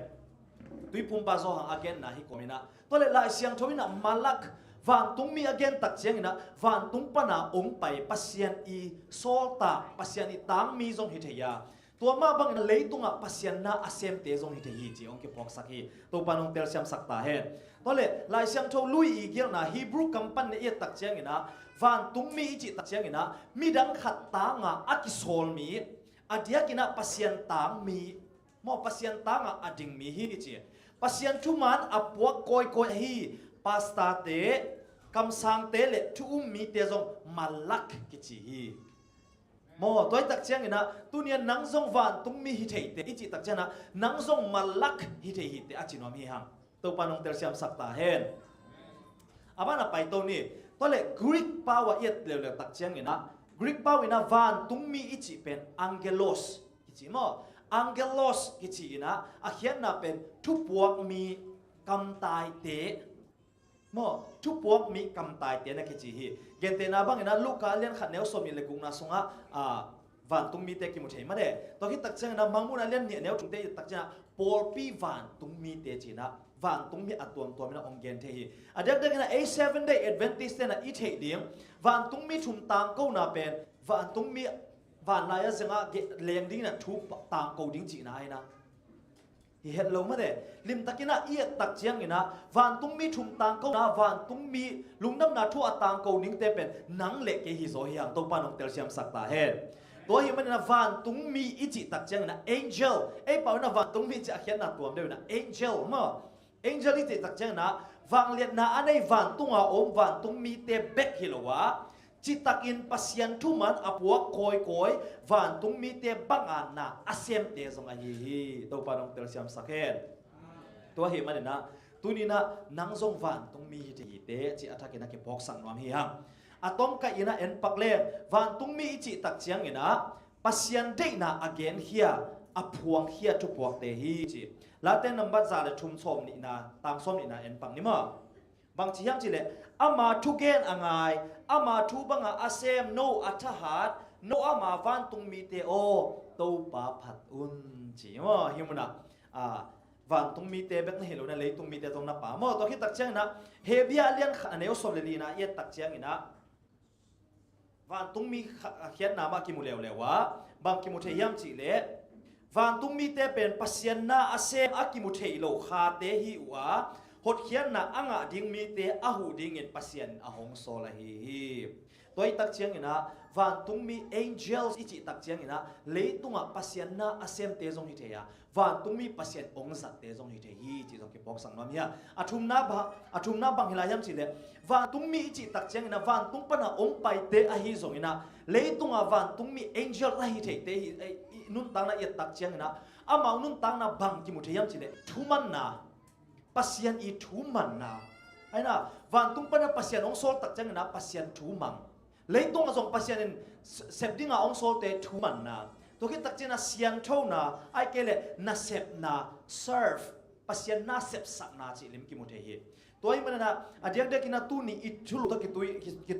tui pum pa zo hang again na hi komina to le lai siang thomina malak van tung mi again tak chang ina van tung pa na ong pai pasien i solta pasien i tang mi jong hi theyaตัวมาบังเลยตุงอ่ะปัสยันน่าอาเซมเตจงฮิตฮีจีองค์พอกสักฮีตัวปานองเตลเซียมสักตาเห็นตอนเล่ลายเซียมโทลุยอีเกียนะฮีบรูคัมปันเนี่ยตักเจียงนะวันตุงมีจิตักเจียงนะมีดังขัดตางอ่ะอากิโซลมีอดียกินะปัสยันตางมีมอปัสยันตางอ่ะอดิ่งมีฮีจีปัสยันทุมันอปวกโกยฮีปาสตาเตคำสั่งเตเลทุมีเตจงมาลักกิจีฮีมอตัวตักเจียงนะตัวเนี้ยนังซงวันตุ้มมีฮิตเตอิจิตักเจียงนะนังซงมาลักฮิตเตอาจินวมฮิฮังตัวปานองเตลเซียมสักตาเห็นอาบ้านะไปตัวนี้ตัวเล็กกรีกปาวะเอียดเร็วๆตักเจียงนะกรีกปาวินะวันตุ้มมีอิจิเป็นอังเกโลสอิจิมออังเกโลสอิจินะอาเขียนนะเป็นทุกพวกมีกำตายเตมอทุกพวกมีกำตายเตนะกิจิฮีเกนเตนะบังนะลูกกาเลียนขัดแนวสมิเลกุงนะสงะวันตุงมีเตกิมุเทมาเดตอนที่ตักเจงนะมังมุนะเลียนเนี่ยแนวตุงเตตักเจงนะปอลปีวันตุงมีเตจีนะวันตุงมีอัตตัวมีนะองเกนเทฮีอะเด็กๆนะA7 Day Adventist นะอีเทเดียงวันตุงมีทุมตางกูนะเป็นวันตุงมีวันลายเสงะเลียงดิ้งนะทุบตางกูดิ้งจีนะไอ้นะเห็นเราไม่ได้ลิมตะกินะเอียตักเจียงนี่นะวันตุ้งมีทุมตางเขานะวันตุ้งมีลุงน้ำนาทั่วตางเขานิ่งเตเป็นนังเล็กฮิโซเฮียงตัวปานองเตลเซียมสักตาเห็นตัวเห็นมันนะวันตุ้งมีอิจิตักเจียงนะ angel เอ้ยเปล่านะวันตุ้งมีจะเขียนหน้าตัวมันได้นะ angel มั้ง angel อิจิตักเจียงนะวันเลียนนะอันนี้วันตุ้งอาอมวันตุ้งมีเตเบกฮิโลวะจิตักอินปัสยันทุมันอภัวคอยวันตุงมีเตบังอันนะอาเซียมเตจงอาฮีตัวปานองเตลเซียมสักเห็นตัวเห็นมันนะตัวนี้นะนังจงวันตุงมีที่เตจิอัฐกินะเก็บพอกสังนวมเฮียงอะตอมกะอินะเอ็นปักเล่วันตุงมีจิตักเจียงอินะปัสยันเดนะอเกนเฮียอพวงเฮียทุพวกเตฮีจิลาเตนัมบัดซาเลทุมสมนี่นะตามสมนี่นะเอ็นปังนี่มั้งบางทียังจิเลอามาทุเกนอ่างไงอามาทุบังอาเซมโนอัฐหัดโนอามาวันตุงมีเตโอตูปาผัดอุนจีมั้งฮิมุนะวันตุงมีเตเบกนี่เห็นแล้วนะเลยตุงมีเตตรงนับป่ามั้งตัวที่ตักเชียงนะเฮบีอาเลียนอันนี้อสมเลลีนะเอียตักเชียงนะวันตุงมีเขียนนามากิมุเลวเลวะบางกิมุเทียมจีเลวันตุงมีเตเป็นปัสยันนาอาเซมอากิมุเทโลคาเตฮิวะหดเขียนนะอ่างดิ่งมีเตอาหูดิ่งเงินปัสยันอาหงโซลาฮีตัวตักเชียงนะวันตุงมี angels อิจิตักเชียงนะเลยตุงปัสยันนะอาเซมเตจงฮิเทียวันตุงมีปัสยันองสัตเตจงฮิเทียจีจงเก็บบอกสังนวมเฮียอาทุมนาบังฮิลายามสิเลวันตุงมีอิจิตักเชียงนะวันตุงปนะองไปเตอาฮิจงนะเลยตุงวันตุงมี angel อาฮิเทียเตนุนตังนะเอียตักเชียงนะอามานุนตังนะบังกิมุเทียมสิเลทุมันนะpasien itu mana, ayna van tung pada pasien ong sol tak jangan pasien tu mang, leitung asong pasien sebdinga ong sol te tu mana, ตัวคิดตักเจนะเสียงเท่านาไอเกเลนาเซบนา serve ปัสยานาเซบสักนาจิลิมกิมุเทฮีตัวนี้มันนะอาเดียกเด็กนะตู้นี้อิทุลุตกิ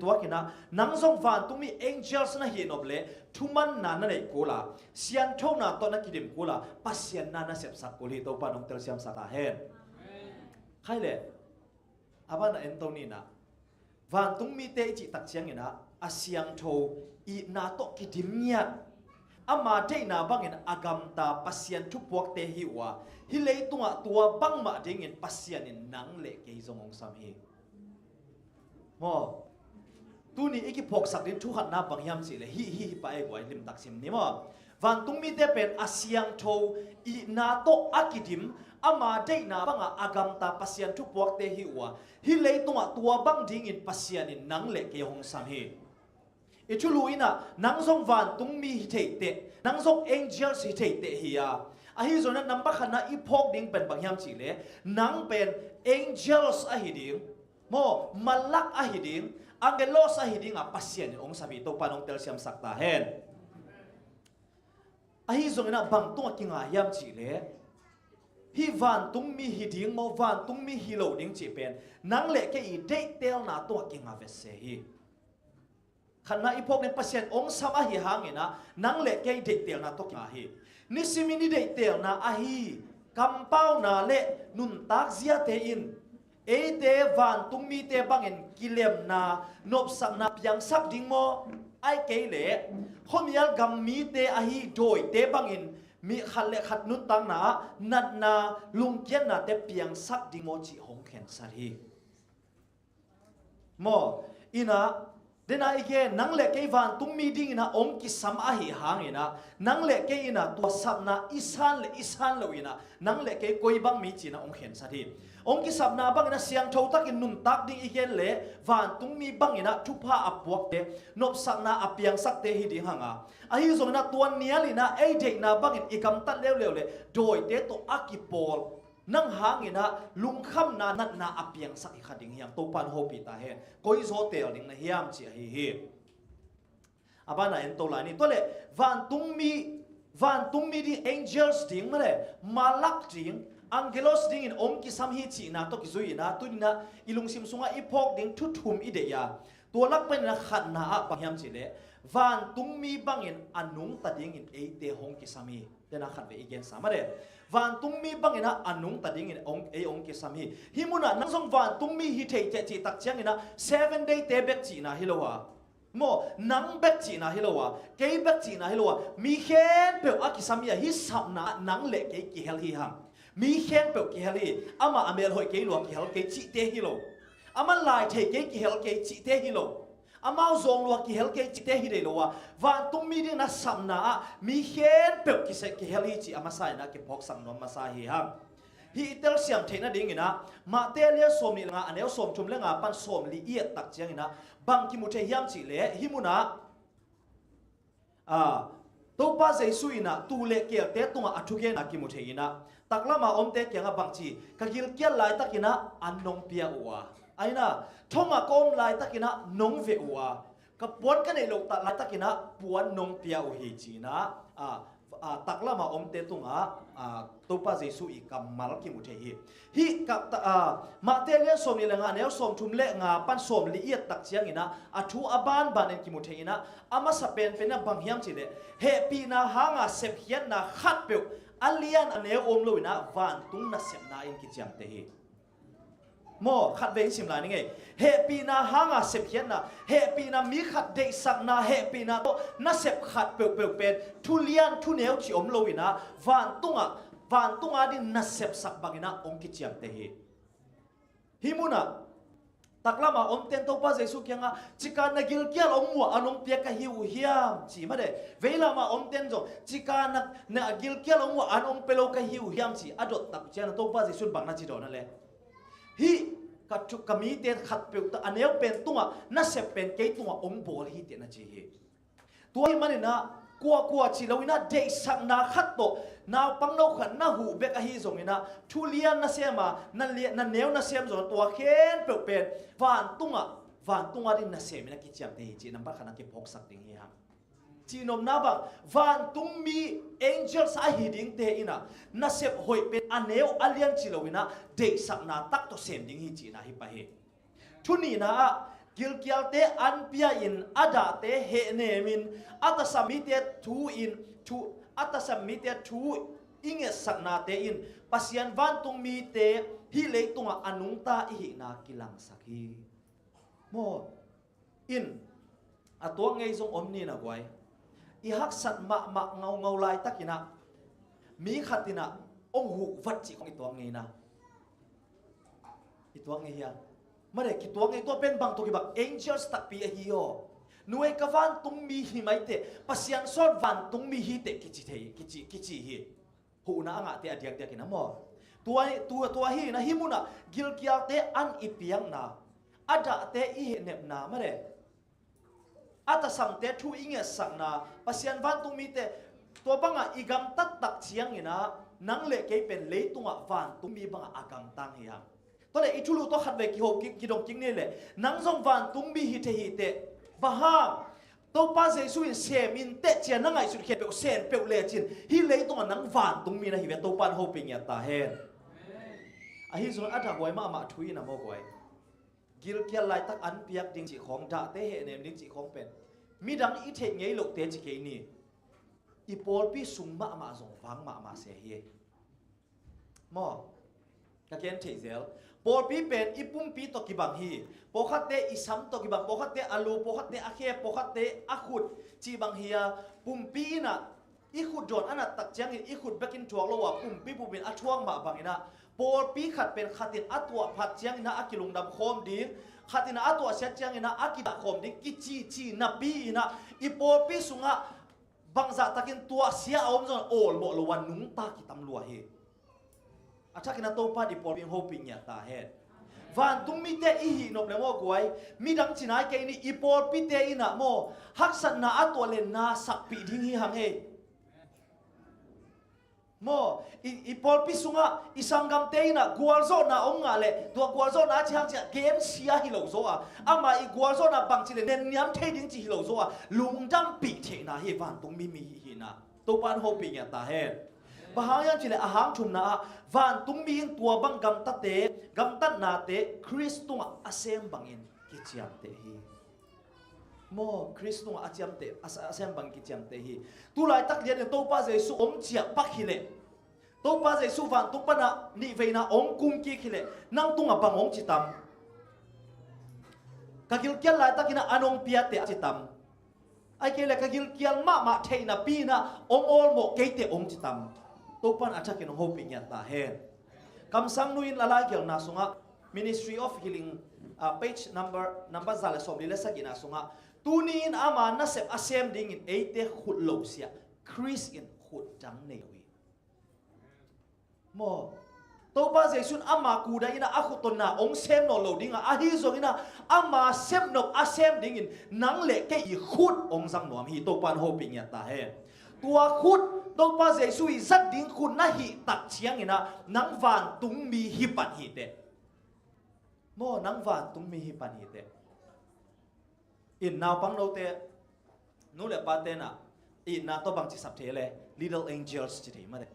ตัวกินะนังซงฟันตุ้มี angels นะเห็นอบเลทุมันนานั่นเองกูละเสียงเท่านาตอนนักกิมกูละปัสยานานาเซบสักกูลีตัวปานองเตลเซียมสักตาเห็นใครเลยอาบ้านเอ็นตัวนี้นะวันตุ้มีเตจิตักเชียงนะอาเสียงโทอีนาโตกิดิมเนี่ยอามาเทนาบังเงินอากำตาปัสยันทุกพวกเตหิวะฮิเลตัวบังมาเดงินปัสยันนังเล็กเกยจงองสามเฮมอตัวนี้อีกพกสักดินทุกขันนาบังยามสิเลยฮิไปไว้ลิมตักซิมนี่มอวันตุ้มีเตเป็นอาเสียงโทอีนาโตอากิดิมอามาเทนาบังอากำตาปัสยันทุกพวกเตหิวะฮิเลตัวบังเดงินปัสยันนังเล็กเกยจงสามเฮอิชุลุยนะนังซงวันตุงมีฮิเทเตนังซง angels ฮิเทเตฮียอาฮิโซนั้นนับบักขณะอีพอกดิ้งเป็นบางยามจีเลนังเป็น angels อาฮิดิ้งโมมัลลักอาฮิดิ้ง angelos อาฮิดิ้งปัสเซียนองค์สับิโตปานองเตลเซียมสักตาเฮนอาฮิโซนั้นบางตัวกิงอายามจีเลฮิวันตุงมีฮิดิ้งโมวันตุงมีฮิโลดิ้งจีเป็นนังเล็กแค่อีเดเตลนาตัวกิงอาเวเซฮีขณะอีพวกนี้ปัสยันองสามหิหางนะนังเล็กแก่เด็กเตียวนาตกิมาฮีนิสิมินิเด็กเตียวนาอาฮีกำเป้านาเละนุนตักเสียเตอินเอเตวันตุงมีเตบังเงินกิเลมนานบสักนาเพียงสักดิ่งโมไอเกยเละคนยัลกัมมีเตอาฮีโดยเตบังเงินมีขัดเละขัดนุนตังนานัดนาลุงเกียนนาเตเพียงสักดิ่งโมจิหงเข็นสัตฮีโมอินะเดน่าอีกนังเล็กเกวันตุ้มมีดิ้งนะองค์กิสามอาหิหางนะนังเล็กเกยนะตัวสับนะอิสานเลยนะนังเล็กเกยกอยบังมีจีนะองค์เห็นสัตย์องค์กิสับนะบังนะเสียงโชตักินนุ่มตักดิ้งอีกเละวันตุ้มมีบังนะทุพาอับวกเตนบสักนะอับเปียงสักเตหิดิ้งหางอาฮิโซนะตัวเนี้ยเลยนะไอเด็กนะบังอีกำตัดเร็วเลยโดยเตตัวอากิโปลนังหางนะลุงคำนานัดนาอเปียงสักอีกขัดดิ่งเฮียงตัวปันโฮปีตาเฮนก็อิโซเตลดิ่งนะเฮียมเจียฮีอาบานาเอ็นตัวลายนี่ตัวเล่วันตุงมีดิ่ง angels ดิ่งมาเลยมาลักดิ่ง angelos ดิ่งอินองกิสัมฮีจีนะตัวกิซุยนะตัวนี้นะอิลุงซิมซุงะอีพอกดิ่งทุทุมอีเดียตัวลักเป็นนะขัดนาอะปังยามเจเลวันตุงมีบังอินอนุงตัดดิ่งอินเอเตหงกิสัมฮีเดนะขัดเวอีเกนสามเลยวันตุงมีบังเงินอันนุ่งตัดดิ่งอินองค์กิสามีฮิมุนะนังสงวันตุงมีฮิเทเจจีตักเชียงอินะ7 day เตเบกจีนะฮิโลวะโมนังเบกจีนะฮิโลวะเกยเบกจีนะฮิโลวะมีเข็นเปลอากิสามีฮิสับนะนังเล็กเกยกิเฮลฮิฮังมีเข็นเปลกิเฮลีอามาอเมลหอยเกยหลวงกิเฮลเกยจีเตฮิโลอามาลายเทเกยกิเฮลเกยจีเตฮิโลอามาซงลวงกิเฮลเกยจีเตฮิเดโลวะวันตุงมีดิ่งนะสับนะมีเข็นเปลกิเซกิเฮลีจีอามาไซนะกิพอกสังนวมมาซาฮิฮังฮีเตลเสียมเทนะดิ่งอินะมาเตเลียสมนี่ละอันเอลสมชุมเลงาปันสมลีเอียตักเจียงอินะบังกิมุเทยามจีเลฮิมุนะตัวป้าเจสุอินะตูเลเกียเตตุงอัทุเกนะกิมุเทอินะตักละมาอมเตเกียงบังจีกะกิลเกียลายตักอินะอันนงเปียอัวไอ้นะทงกอมลายตักอินะนงเวอัวกับปวนกันในโลกตักลายตักอินะปวนนงเปียอุเฮจีนะตักละมาอมเตตุงตัวป้าเจสุอีกำมัลกิมุเทฮีกับมาเตเลียสมนี่ละงานเอลสมชุมเลงาปันสมลีเอียตักเชียงอินะอัทุอบานบานเอ็นกิมุเทอินะอามาสเปนเป็นบังเฮียมจีเลเฮปีนาหางาเซฟเฮียนนาขัดเปียวอัลเลียนอันเอลอมลุยนะวันตุงนัสเซมนาเอ็นกิจยังเตฮีโมขัดเวงสิมลายนี่ไงเฮปีนาหางาเซฟเฮียนนาเฮปีนามีขัดเดสักนาเฮปีนาโตนัสเซฟขัดเปียวเป็นทุเลียนทุเนลที่อมลุยนะวันตุงดินัสเซฟสักบางนะองกิจยังเตฮีฮิมุนะตักละมาอมเตนโตป้าเจสุเกียงจิการนักกิลเกียลอมมัวอันองเปียกหิวเฮียมจีมาเดเวลามาอมเตนจงจิการนักกิลเกียลอมมัวอันองเปโลกหิวเฮียมจีอดตักเจนโตป้าเจสุบังนาจิโดนั่นแหละฮีกัดจุกมีเตนขัดเปียวอันเอลเป็นตุงนัสเซฟเป็นเกยตุงองโบลฮีเตนจีฮีตัวมันเนี่ยนะกัวจีเราวินาเดสักนาขัดโตนาปังโนขันนาหูเบกฮีส่งนะทุเลียนนาเซียมานั่นเลียนนั่นเนวนาเซียมส่งตัวเข็นเปลเป็นวันตุงดินนาเซียมนะกิจยังเตจีนับขันนักเก็บพกสักดิ่งเฮีย จีนมนาบังวันตุงมีเอ็นเจลส์อาฮิดิงเตอินะน่าเสพหอยเป็นอันเนวอัลเลียนจิโลวินะเด็กสักนาตักตัวเซมดิงฮิจีนะฮิปะเฮทุนีนะกิลเกียลเตอันเปียอินอาดาเตเฮเนมินอัตสมิเตทูอินทูอัตสมิเตทูอิงเอสักนาเตอินปัสยันวันตุงมีเตฮิเลตุงอนุงตาอิหินากิลังสักฮีโมอินอตัวไงทรงอมนี่นะกวยอีฮักสัตมะเงาลายตักินะมีขัดตินะองหูวัดจิของอีตัวไงนะอีตัวไงเฮียมาเด็กอีตัวไงตัวเป็นบางตัวกี่แบบเอ็นเจลสตักปีเฮียหน่วยกวันตุงมีหิไม่เตะปัสยันสอดวันตุงมีหิเตะกิจิเทกิจิเฮียหูน่าอ่ะเตะเดียกกินะมอตัวเฮีนะฮิมุนะกิลกิลเตอันอีเปียงนะอาดาเตอีเนบนามาเด็กอาตสังเตทูอิงเอสังนาปัสยันวันตุงมีเตตัวบังอ่ะอีกัมตักเชียงอินะนังเล็กเป็นเลตุงอ่ะวันตุงมีบังอ่ะอากังตังเฮียตัวเล็กอีทุลุตัวขัดเวกิโฮกิดงจิงนี่แหละนังซงวันตุงมีฮิเตบ้าฮะตัวป้าเจสุอินเซมินเตเจียนังไงสุดเขตเปลเซนเปลเลจินฮิเลตุงอ่ะนังวันตุงมีนะฮิเวตัวป้าโฮปิงยาตาเฮนอาฮิซอนอัตหวยมาทุยนะโมกวยกิลเกียลไลตักอันเปียกดิงจิของดาเตเฮเนมดิงจิของเป็นมีดังอีเทงไงลูกเตจิเกนี่อีปอลปีสุงมาส่งฟังมาเสียเฮมอกะเกนเทเซลปอลปีเป็นอีปุ่มปีตกิบังฮีปอคัตเตอีซัมตกิบังปอคัตเตอาลูปอคัตเตอาเคปอคัตเตอาขุดจีบังฮียปุ่มปีน่ะอีขุดโดนอันนั้นตักเจียงอีขุดเบกินทวงโลวะปุ่มปีปุ่มเป็นอัช่วงมาบังอินะปอลปีขัดเป็นขัดตินอัตัวผัดเจียงอินะอากิลุงดำโคมดีขัดตินอัตัวเสียเจียงอินะอากิดาโคมดีกิจีนับปีอินะอีปอลปีสุงะบางจากตะกินตัวเสียเอาจนโอลโมลวันนุงตากิตำลัวเฮอาชักกินตัวป้าดิปอลเป็นโฮปิงยาตาเฮวันตุงมีเตอีหินบเลโมกวยมีดังจินายเกนี่อีปอลปีเตอินะโมฮักสันนาอัตัวเลนนาสักปีดิ้งฮีหังเฮโมอีปอลปีสุงะอีสังกัมเตอินะกัวโซนาองงาเลตัวกัวโซนาช่างจะเกมเสียฮิโลโซอะอามาอีกัวโซนาบังจิเลเนนยามเทดิ้งจิฮิโลโซอะลุงดำปีเทนาเฮวันตุงมีหินะตัวปานโฮปิงยาตาเฮบางอย่างจิเลอาหางชุมนาวันตุงมีตัวบังกัมตัดเตกัมตัดนาเตคริสตุงอาเซมบังอินกิจยามเตฮีโมคริสตุงอาเจมเตอาเซมบังกิจยามเตฮีตุลายตักเรียนตัวป้าเจสุอมเจียปักฮิเลตัวป้าเจสุวันตุปนะนิเวนะองกุมกิฮิเลนั่งตุงบังองจิตัมกะกิลเกียลลายตักินะอนงเปียเตจิตัมไอเกลกะกิลเกียลมาเทนะปีนะองโอลโมเกเตองจิตัมตัวปันอาจจะกินโฮปิงยาตาเฮนคำสั่งนุยนละลายเกี่ยวนาสุงะ Ministry of Healing page number ซาเลสอมลิเลสกินาสุงะตูนีนอามานะเซปอาเซมดิ่งอินเอเตขุดโลเซียคริสอินขุดจังเนวีโมตัวป้าเจสุนอามากูได้อินะอาขุดตนนาองเซมโนโลดิ่งอ่ะอาฮิโซอินะอามาเซมโนอาเซมดิ่งอินนังเล็กแค่อีขุดองสังหนวมฮีตัวปันโฮปิงยาตาเฮนตัวขุดตัวป้าเจสุอิจัดดิ่งขุดนะฮีตักเชียงอินะนังวานตุงมีฮิปันฮีเตโมนังวานตุงมีฮิปันฮีเตอินนาวปังโนเตนูเลปาเตนะอินนาตัวบังจิสับเทเล little angels จิเทมาเด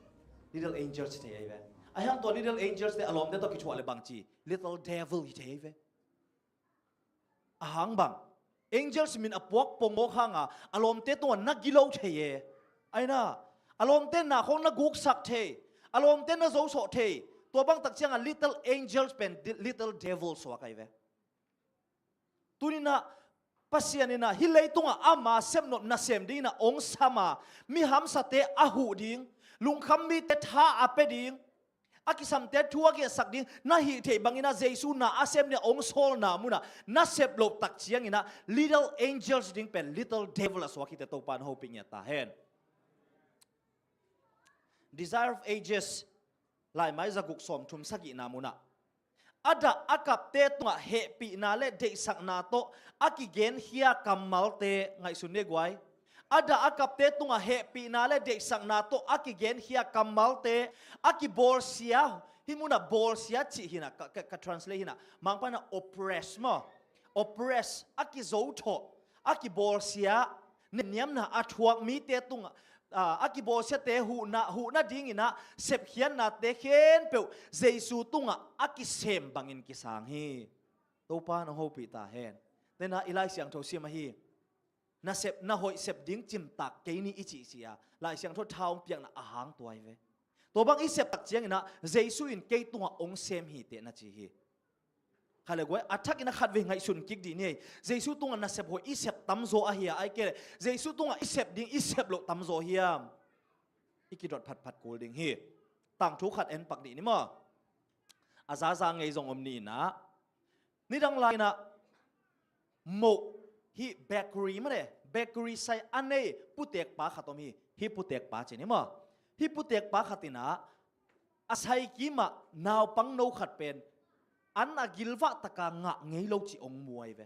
little angels จิเทไอเวไอฮังตัว little angels เตอารมณ์เตตัวกิจวัตรเลบังจี little devil จิเทไอเวอาหังบัง angels มินอปวกปงโมขังอ่ะอารมณ์เตตัวนักกิโลเทเยไอน่าอารมณ์เตน่ะของนักกุกสักเทอารมณ์เตน่ะโซโซเทตัวบังตักเชียงอ่ะ little angels เป็น little devils วะไอเวตัวนี้น่ะpasien ina hilei tunga ama semnop na sem ding na ong sama mi ham sate ahu ding lungkham mi te tha ape ding akisam te thua ge sak ding na hi the bangina jesu na asem ne ong sol na muna na sep lop tak chiang ina little angels ding pen little devil as wakite to pan hoping ya ta hen desire of ages lai mai za guk som thum sagi na muna ada akap te tunga he pi na le de sak na to akigen hia kamal te ngai sunne gwai ada akap te tunga he pi na le de sak na to akigen hia kamal te akibor sia himuna bor sia chi hina ka translate hina mangpa na oppress mo oppress akizo tho akibor sia เนียมนะอาทวกมีเตตุงอากิโบเสเตหูนะดิ้งอินะเสพเขียนนะเตเขียนเปียวเจสูตุงอากิเซมบังอินกิสังฮีตัวป้าน้องโฮปิตาเฮนแต่นะอีไลเสียงโทเสียมาฮีนะเสพนะหอยเสพดิ้งจิมตักเกนี่อิจิเสียลายเสียงโทเท้าเปียงนะอาหางตัวไอ้เวตัวบางอีเสพตักเจียงอินะเจสูอินเกตุงองเซมฮีเตนะจีฮีขเลยกว่าอัฐกินขัดเวงไงสุนกิกดีนี่เจสุตุงอันนับหัวอิเสพตั้มโซอาเฮียไอเกลเจสุตุงอิเสพดิ้งอิเสพโลตั้มโซเฮียมอีกิดอดผัดกูดิ้งฮีต่างทุกขัดเอ็นปักดีนี่มั้งอาซาซางไงทรงอมนีนะนี่ดังไรนะโมฮีเบเกอรี่มั้งเลยเบเกอรี่ใส่อันนี้พุเตกปาขัดตอมีฮีพุเตกปาเจนี่มั้งฮีพุเตกปาขัดตินะอาศัยกิมะนาวปังโนขัดเป็นอันอากิลวะตะกางะไงโลจิองมวยเว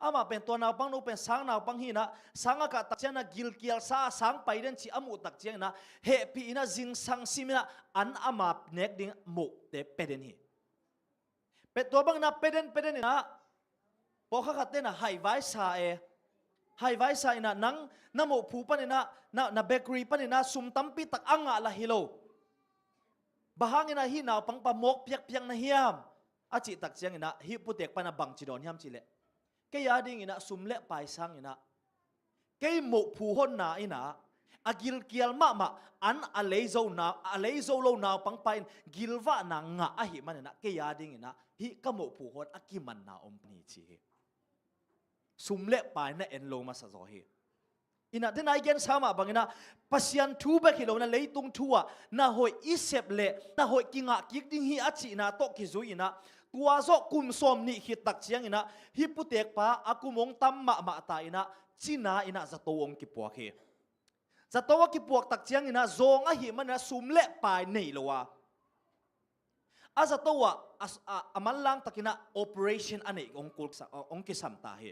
อามาเป็นตัวนาวปังโนเป็นสังนาวปังฮีนะสังอากาศตักเจนะกิลเกียลซาสังไปเดินชีอามุตักเจนะเฮปีนะจิงสังซิมินะอันอามาเนกดิ้งมุเตเป็ดเดนฮีเป็ดตัวบังนะเป็ดเดนนะพอข้าขัดเต้นนะไฮไวซ์นะนังน้ำมุผูปันนะเบเกอรี่ปันนะซุ่มตั้มปีตักอ่างอะละฮิโลบางอินะฮีนาวปังปะมกเปียกนะเฮียมอาจิตักเจียงอินะฮีปุเตกปะนะบังจิดอนเฮียมจิเลเกยาดิ้งอินะซุมเละไปสังอินะเกยหมกผูหนนาอินะอากิลเกียลมะอันอาเลโซโลนาวปังไปกิลวะนางะอาหิมันอินะเกยาดิ้งอินะฮีกะหมกผูหนอากิมันนาอมปนีจีซุมเละไปนะเอ็นโลมาสะโซฮีอินะเดนไอเกนสามาบังอินะปัสยันทูเบกิโลนะเลยตุงทัวนะหอยอิเซบเลนะหอยกิงะกิกดิ้งฮีอาจินะโตกิซุอินะตัวโซกุมสมนี่ฮิตักเชียงอินะฮิปุเตกปาอากุมงตัมมะตาอินะจินาอินะจะโตองกิปวกเฮจะโตวกิปวกตักเชียงอินะโซงอะหิมันนะซุมเละไปนี่ละวะอาจะโตวะอามันลังตักินะ operation อันนี้องกิสัมตาเฮ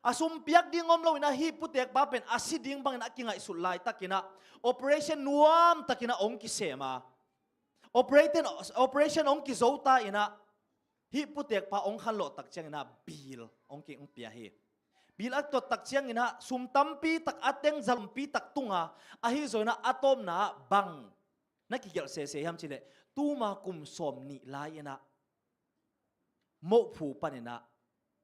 อาซุมเปียกดิ้งอมโลอินะฮีพุเตกปาเป็นอาซิดิ้งบังนะกิงไงสุดลายตักินะ operation นวมตักินะองกิเสมา operation องกิโซตาอินะฮีพุเตกปาองขันโลตักเชียงอินะบิลองกิองเปียเฮบิลอัตตตักเชียงอินะซุมตัมปีตักอัตเตงจัลปีตักตุงะอาฮิโซนะอะตอมนะบังนักกิเกลเซฮัมชิเลตูมากุมสมนิลายอินะโมผูปันอินะ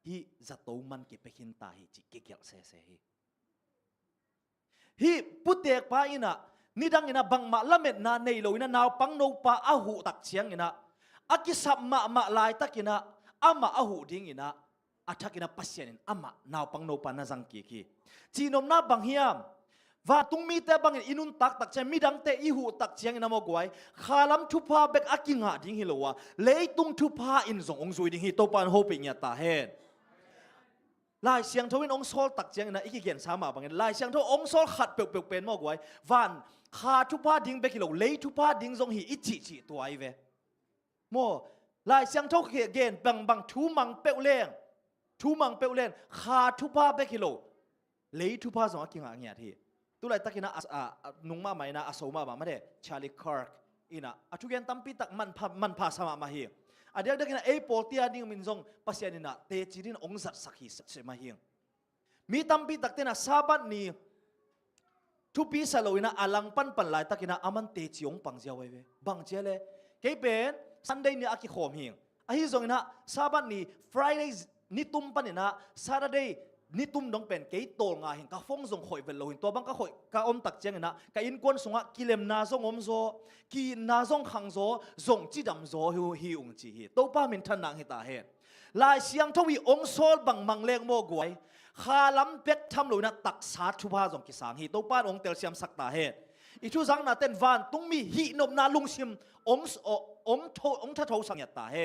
ฮีจะโตมันเก็บไปหินตาฮีจิเกี่ยวเสฮีพุเตกปาอินะนี่ดังอินะบังมาละเม็ดนาในโลอินะนาวปังโนปาอาหูตักเชียงอินะอากิสับมาลายตักอินะอามาอาหูดิ้งอินะอาทักอินะปัสยันอามา นาวปังโนปานาจังกีจีนมนาบังเฮียมว่าตุงมีแต่บังอินุนตักเชมีดังแต่อีหูตักเชียงอินะมอกวยขาลัมทุพาเบกอากิงะดิ้งฮิโลวะเลยตุงทุพาอินซงองซุยดิ้งฮิโตปานโฮปิญญาตาเฮนลายเสียงทวินองโซลตักเจียงนะอีกเขียนสามาบางลายเสียงทวองโซลขัดเปลกเป็นมากไว้วันขาทุพาดิ้งเบกิโลเลยทุพาดิ้งทรงหีอิจิตัวไอเวโมลายเสียงทวเขียนบังทูมังเปลเล่งขาทุพาเบกิโลเลยทุพาทรงกิงอะไรทีตัวไรตักินะนุ่งมาไหมนะอาโซมาบ้างไม่ได้ชาลีคาร์กอินะทุกอย่างตั้มปีตักมันพาสมาเฮียอาเดียกนะเอโปตีอาดิ้งมินซงปัสยานินะเตจิรินองซัดสักฮิสมาเฮียงมีตั้มปีตักเตนะซาบัดนี้ทุปีสโลอินะอลังปันลายตักินะอามันเตจิองปังเจ้าไว้เวบังเจ้าเลยเก็บเป็นซันเดย์นี่อากิโขมเฮียงอาฮิซงอินะซาบัดนี้ฟรายเดย์นิตุมปันอินะซาร์เดย์นิตุมดงเป็นเกยโตงาเห็นกะฟงซงข่อยเวลโลหินตัวบังกะข่อยกะอมตักเจียงนะกะอินกวนสงะกิเลมนาซงอมโซกีนาซงขังโซซงจิดำโซฮิอุงจีฮีตัวป้ามินทันนังฮิตาเฮลายเสียงทวีองโซลบังมังเลงโมกวยขาลัมเป็ดทำโลนะตักสาธุพาซงกิสางฮีตัวป้าองเตลเซียมสักตาเฮอีชูสังนาเต้นวานตุงมีฮีนบนาลุงซิมองทะโทสังยตาเฮ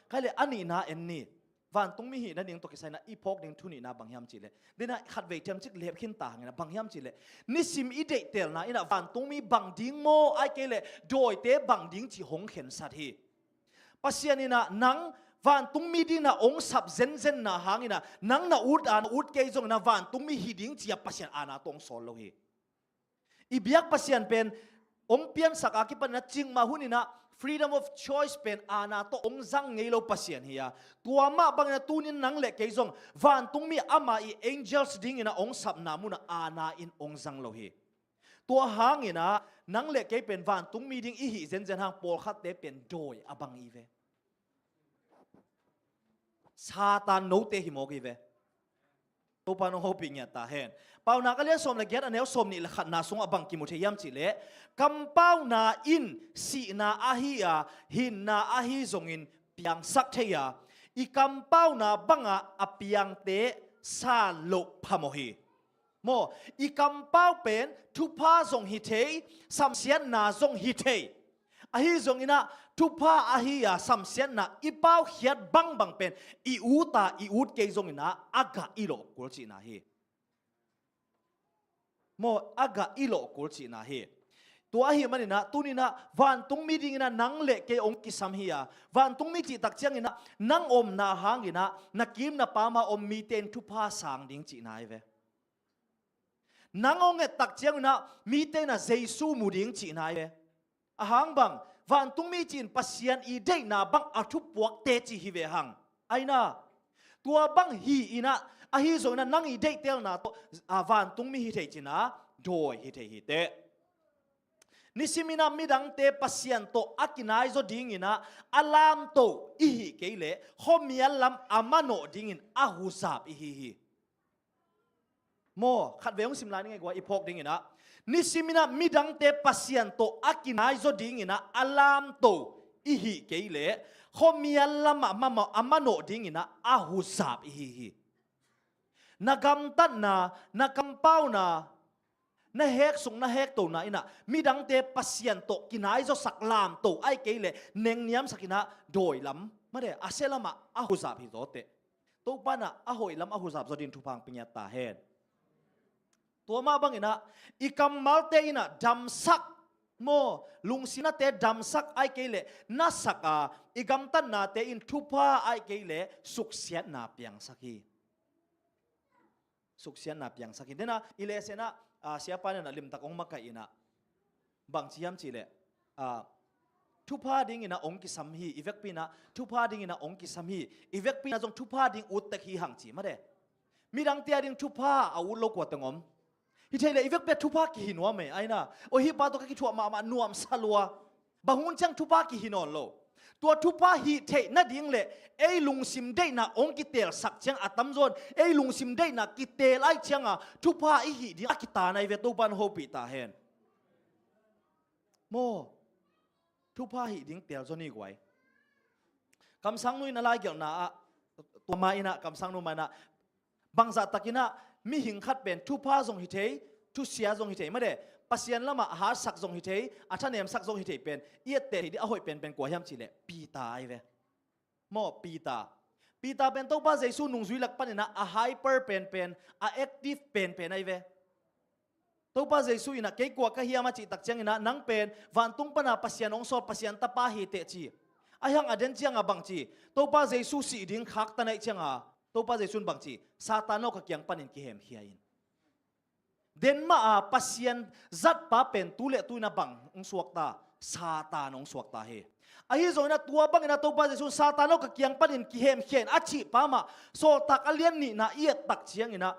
ใครเลยอันนี้นะเอ็นนี่วันตรงมีหีนั่นเองตัวกิจนะอีพกเด้งทุนีนะบางยามจีเลยเดี๋ยวนะขัดเวทีมจิกเล็บขึ้นตาไงนะบางยามจีเลยนิสิมอีเดเตลนะอีน่ะวันตรงมีบางดิ้งโมไอเกเลยโดยเตะบางดิ้งจีหงเข็นสัตย์ปัสยานี่นะนังวันตรงมีดิ้งนะองสับเซนนะหางอีน่ะนังนะอุดเกยจงนะวันตรงมีหีดิ้งจีปัสยาอานาตรงโซโลฮีอีเบียกปัสยาเป็นองเปียนสักอากิปันนะจิงมาหุนี่นะ freedom of choice เป็นอาณาโตองจังไงเราปัสยันเฮียตัวมาบางนะตูนินนังเล็กเกยจงวันตุงมีอามาอี angels ดิ้งนะองสับนามุนะอาณาอินองจังเราเฮตัวหางเนะนังเล็กเกยเป็นวันตุงมีดิ้งอีหิเซนเซนหางปอลขัดเตเป็นโดยอบังอีเวซาตานโนเตหิโมกีเวตัวปานโฮปิงยาตาเห็นเป้านาก็เลี้ยงสมละเกียรติอันเนี้ยสมนี่ละขัดนาสงอบังกิมุเทียมจิเลกำเป้านาอินสีนาอาฮียาหินนาอาฮีจงอินเปียงสักเทียอีกำเป้านาบังอาเปียงเตซาโลพามฮีโมอีกำเป้าเป็นทุพาจงฮิเทสัมเสียนนาจงฮิเทอาฮีจงอินะทุพาอาฮียาสัมเสียนนาอีเป้าเขียดบังเป็นอีอูตาอีอูดเกยจงอินะอากาอิโลกุลจีนาฮีโมอากาอิโลกุลจีนาเฮตัวอาฮีมันนี่นะตุนี่นะวันตุงมีดิ้งนะนังเล็กเกองกิสัมฮียาวันตุงมีจิตักเจียงนะนังอมนาหางนะนักกิมนะปามาอมมีเตนทุพาสางดิ้งจีนาเวนังองเอตักเจียงนะมีเตนะเจซูมูดิ้งจีนาเวอาหางบังวันตุงมีจีนปัสยันอีเดนาบังอาทุปวกเตจิฮิเวหังไอนะตัวบังฮีอีนะอาฮีจงนั้นนั่งอีเด็กเตลนาตัวอาวันตุงมีฮิเทจินะโดยฮิเทฮิเตนิสิมินามิดังเตปัสยันโตอากินายโจดิ้งินะอลามโตอีฮิเกเลขมีอัลลัมอามาโนดิ้งินอาหูซาบอีฮิโมขัดเวงสิมลานี่ไงกว่าอีพอกดิ้งินะนิสิมินามิดังเตปัสยันโตอากินายโจดิ้งินะอลามโตอีฮิเกเลขมีอัลลัมอามาโนดิ้งินะอาหูซาบอีฮิnagamtan na nakampaw na hek sung na hek to na ina midang te pasyan to kinai zo saklam to ai keile neng niam sakina doi lam mare aselama ahuzap hi zote to pana ahoi lam ahuzap zo din thupang pinya ta hen to ma bang ina ikamal te ina damsak mo lungsina te damsak ai keile nasaka igamtan na te in thupa ai keile suksian na piang saki suksian na piang sakin dena ilesena siapa na lim takong makaina bang siam chile thupa ding ina ong ki samhi ivek pina thupa ding ina ong ki samhi ivek pina jong thupa ding ut tak hi hang chi ma de midang tia ding thupa au lo ko tangom hi thele ivek pe thupa ki hinwa me aina o hi pa to ka ki thua ma nuam salwa bahun chang thupa ki hinon loตัวทุพาหิเทนัดยิงเล่ไอ้ลุงซิมได้นะองกิเตลสักเชียงอัตมโซนไอ้ลุงซิมได้นะกิเตลไอเชียงอ่ะทุพาไอ้หิดีอากิตาในเวตุบันโฮปิตาเฮนโมทุพาหิดิ้งเตลโซนี่กวยคำสั่งนู้นน่าไล่เกี่ยวนะตัวมาอินะคำสั่งนู้นมานะบางสัตตะกินะมีหิงคัดเป็นทุพาทรงหิเททุเสียทรงหิเทไม่ได้ปัสยันละมาหาสักทรงหิเทอาท่านเนมสักทรงหิเทเป็นเอียดเตะที่เอาหอยเป็นกว่าย่ำจีเล่ปีตาไอเวโมปีตาเป็นตัวป้าเจสูนุ่งจุยหลักปันนะอาไฮเปอร์เป็นอาแอคทีฟเป็นไอเวตัวป้าเจสูอินะเกี่ยวกับเฮียมาจีตักเจียงนะนังเป็นวันตุงปนาปัสยันองโซปัสยันตาป้าหิเตจีอายังอเดนเจียงอาบังจีตัวป้าเจสูสีดิ้งคักตันไอเจียงอาตัวป้าเจสูบังจีซาตานโลกเกียงปันินกิเฮมเฮียอินเดนมาปัสยันจัดป้าเป็นตุเล่ตุยนาบังองสวกตาซาตานองสวกตาเฮไอ้โซนะตัวบังนะตัวป้าเจสูซาตานโลกเกียงปันินกิเฮมเขียนอาชีป้ามาโซตักอเลียนนี่นะเอียดตักเชียงอินะ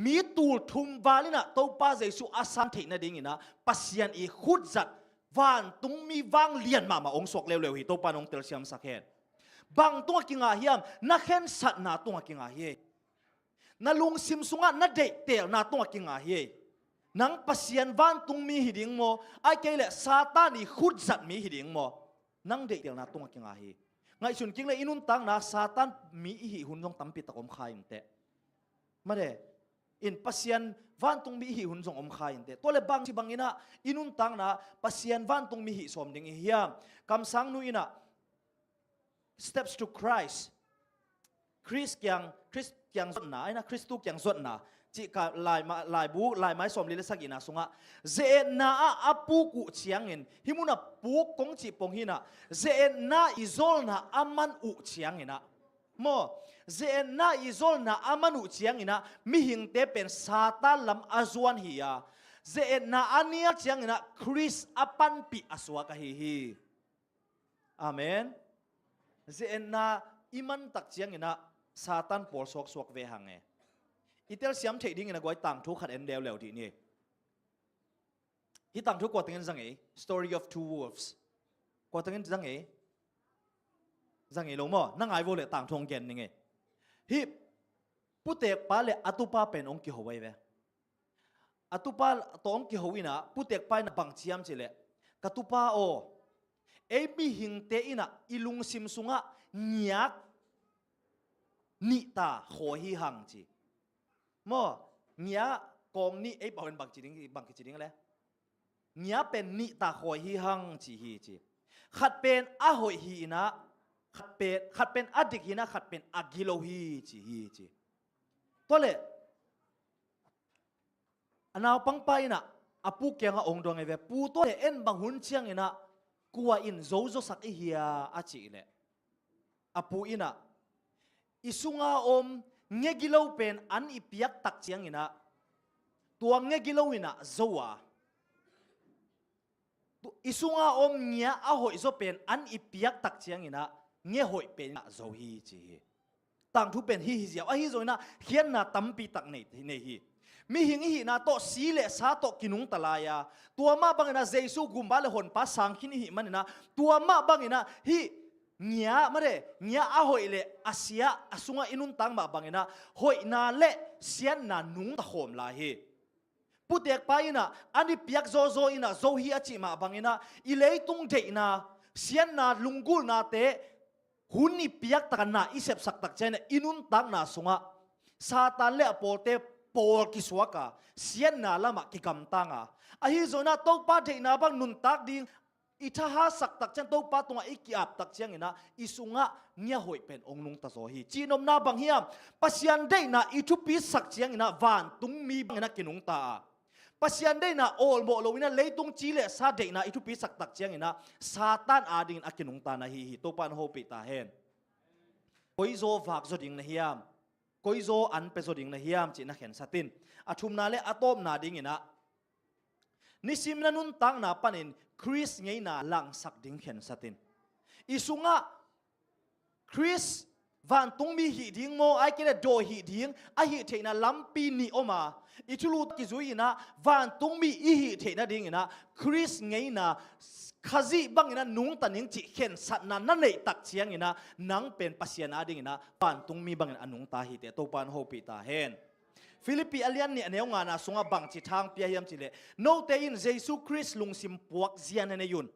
มีตูลทุมวาลินะตัวป้าเจสูอาสันเทนะดิ้งอินะปัสยันอีขุดจัดวันตุงมีวางเลียนมาองสวกเร็วๆฮิตัวป้านองเตลเซียมสักเฮนบางตัวกิงอาเฮียมนักเห็นสัตนาตัวกิงอาเฮียนาลุงซิมสุงะนาเดเตลนาตัวกิงอาเฮียนังปัสยันวันตุงมีหิดิงโมไอเกลซาตานีขุดจัดมีหิดิงโมนังเดเตลนาตัวกิงอาเฮียไงสุนกิงเลยอินุนตังนาซาตานมีหิหุ่นจงตั้มปิดตะอมคายมันเตะมาเดอินปัสยันวันตุงมีหิหุ่นจงอมคายมันเตะตัวเลบางที่บางอินะอินุนตังนาปัสยันวันตุงมีหิสมดิงเฮียคำสั่งนู้อินะ steps to Christ คริสยังสดหนาไอ้นะคริสตุยังสดหนาจิกาลายบุลายไม้สมลิเลสักอินะสุงะเจนาอาปูกุเชียงเงินฮิมุนะปูกงจิปงหินะเจนาอิโซลนะอามันอุเชียงเงินะโมเจนาอิโซลนะอามันอุเชียงเงินะมิหิงเตเป็นซาตานลำอาจวนฮียาเจนาอันเนียเชียงเงินะคริสอปันปิอสวะกะฮี อาเมนเจนนาอิมันตักเจียงเนะซาตันปอลสวกสวกเวหังอีเตลเสียมเทดิ้งนะกวยต่างทุกขัดเอ็นเดลเลวดีนี่ฮิต่างทุกกว่าตั้งจังstory of two wolves กว่าตั้งจังลงมั้งนั่งไอ้โวเลต่างทงเกนนี่ฮิผู้เตกป้าเลอตุป้าเป็นองค์กิโฮไว้เวอตุป้าตัวองค์กิโฮวินะผู้เตกป้านะบังเชียมสิเลกตุป้าโอมีหิงเตอินะอิลุงซิมสุงะเงียกนิตาขอฮีหังจีมั้งเงียกองนี่บอกเป็นบังจีดิ้งอะไรเงียเป็นนิตาขอฮีหังจีฮีจีขัดเป็นอาหอยฮีนะขัดเป็นอดิกฮีนะขัดเป็นอากิโลฮีจีฮีจีตัวเล่อันเอาปังไปนะอาปูเกียงองดวงไอเวปูตัวเล่เอ็นบังหุนเชียงนะกัวอินโจโจสักอีเฮียอาจีเล่อาปูอินะอิสุงาเงกิโลเป็นอันอีเปียกตักเชียงนะตัวเงกิโลอินะโจวาอิสุงาเงียอาหอยโจเป็นอันอีเปียกตักเชียงนะเงหอยเป็นโจฮีจีต่างทุเป็นฮีเสียวฮีโจนะเขียนนะตั้มปีตักเนฮีมีหิงฮีนะโตสีเลสาโตกินุงตลายาตัวมาบังนะเจสุกุมบาเลหนปัสสังขินฮีมันนะตัวมาบังนะฮีเงียมาเร่เงียอาหอยเลอาเซียอาสุงาอินุนตังมาบังนะหอยนาเลเสียนนานุงตะโขมลาฮีผู้เด็กไปนะอันนี้เปียกโซอินะโซฮีอาจิมาบังนะอิเลตุงเดนะเสียนนาลุงกุลนาเตหุ่นนี่เปียกตะกันนะอิเสพสักตักเจนอินุนตังนาสุงะซาตานเลอโปเตโปกิสวกาเสียนนาละมากิกำตังอาฮิโซนาโตปาเดนาบังนุนตักดิงอิทหาสักตักเจนโตปาตงอิกิอับตักเจงนะอิสุงะเงียหอยเป็นองนุงตะโซฮีจีนมนาบังเฮียมปัสยันได้นะอิทุปีสักเจงนะวานตุงมีบังนะกินุงตาปัสยันได้นะโอลโมโลวินะเลยตุงจีเลซาเดนะอิทุปีสักตักเจงนะซาตานอาดิงอากินุงตานะฮีโตปานโฮปิตาเฮนโกยโซฝากโซดิงนะเฮียมโกยโซอันเปโซดิงนะเฮียมจีนะเข็นสตินอาทุมนาเลอะตอมนาดิงนะนิสิมนันุนตังนาปันินคริสไงนาลังสักดิงเข็นสตินอิสุงะคริสวันตุงมีหิดิงโมไอเกเลโดหิดิงไอหิเทนะลัมปีนีออกมาอิทุลูกิจุยนะวันตุงมีอิหิเทนะดิงนะคริสไงนาขจีบังนะนุงตันยังจิเข็นสัตนันนั่นเลยตักเชียงนะนังเป็นปัสยานาดิงนะวันตุงมีบังนะนุงตาหิเตโตปานโฮปิตาเฮนฟิลิปปีอเลียนเนี่ยเนี่ยงานนะสงบังจิทางเปียยมจิเลโนเตอินเยซูคริสต์ลุงซิมปวกเจียนในยุน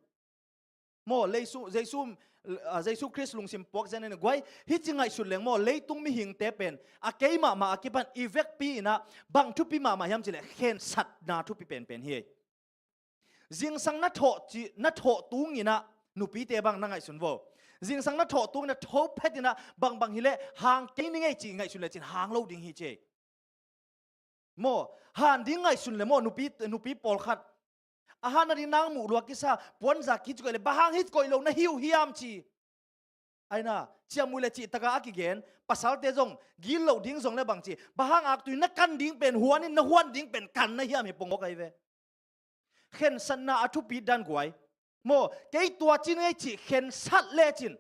โมเลซูเยซูคริสต์ลุงซิมปวกเจียนในกวยฮิจิงไงสุดเลงโมเลยตุงมีหิงเตเป็นอาเกยมาอากิปันอีเวกปีนะบังทุปีมายมจิเลเข็นสัตนาทุปีเป็นเฮจิงสังนัทโถตุงนะนุปีเตบังนั่งไงสุนโวจิงสังนัทโถตุงนะทบเพตินะบังฮิเลหางเกยนี่ไงจิงไงสุดเลจินหางโลดิงฮิเจโมฮันดิ้งไงสุนเลโมนุปีปอลขัดอาหารนาดินางมูลวกิสาปวนจากกิจก็เลยบางฮิตก็เลยนะหิวฮิมจีไอ้น่ะเชียมูเลจิตะกาอักเกนภาษาเตจงกินเหล่าดิ้งส่งเลยบางจีบางอักตุยนักกันดิ้งเป็นหัวนี่นักหัวดิ้งเป็นกันนะฮิมให้ปงก็ไอเวเข็นสันนาทุปีดันกวยโมเกยตัวจีนไงจีเข็นสัตเลจิน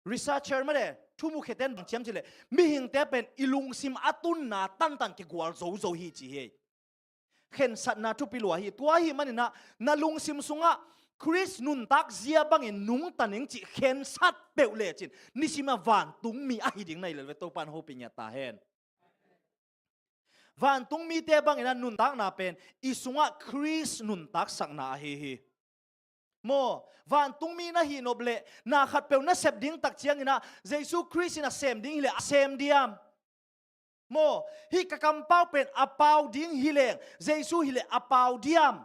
รีเสิร์ชเชอร์มาเลยทุมุขเต็นบังเชียมจิเลมีหิงเตเป็นอิลุงซิมอัตุนนาตันเกกวาลโซฮีจีเฮเข็นสัตนาทุปิลัวฮีตัวฮีมันนะลุงซิมสุงะคริสนุนตักเจียบังอินนุงตันยังจีเข็นสัตเปลเลจินนิสิมาวันตุงมีอาฮิดิงในเลเวโตปันโฮปิญญาตาเฮนวันตุงมีเตบังอินนุนตักนาเป็นอิสุงะคริสนุนตักสักนาฮีโมวันตุงมีนะฮีโนเบลนาขัดเปลนะเซบดิ้งตักเชียงนะเยซูคริสต์นะเซมดิ้งฮิเลเซมเดียมโมฮิกะกำเป้าเป็นอปาวดิ้งฮิเลงเยซูฮิเลอปาวเดียม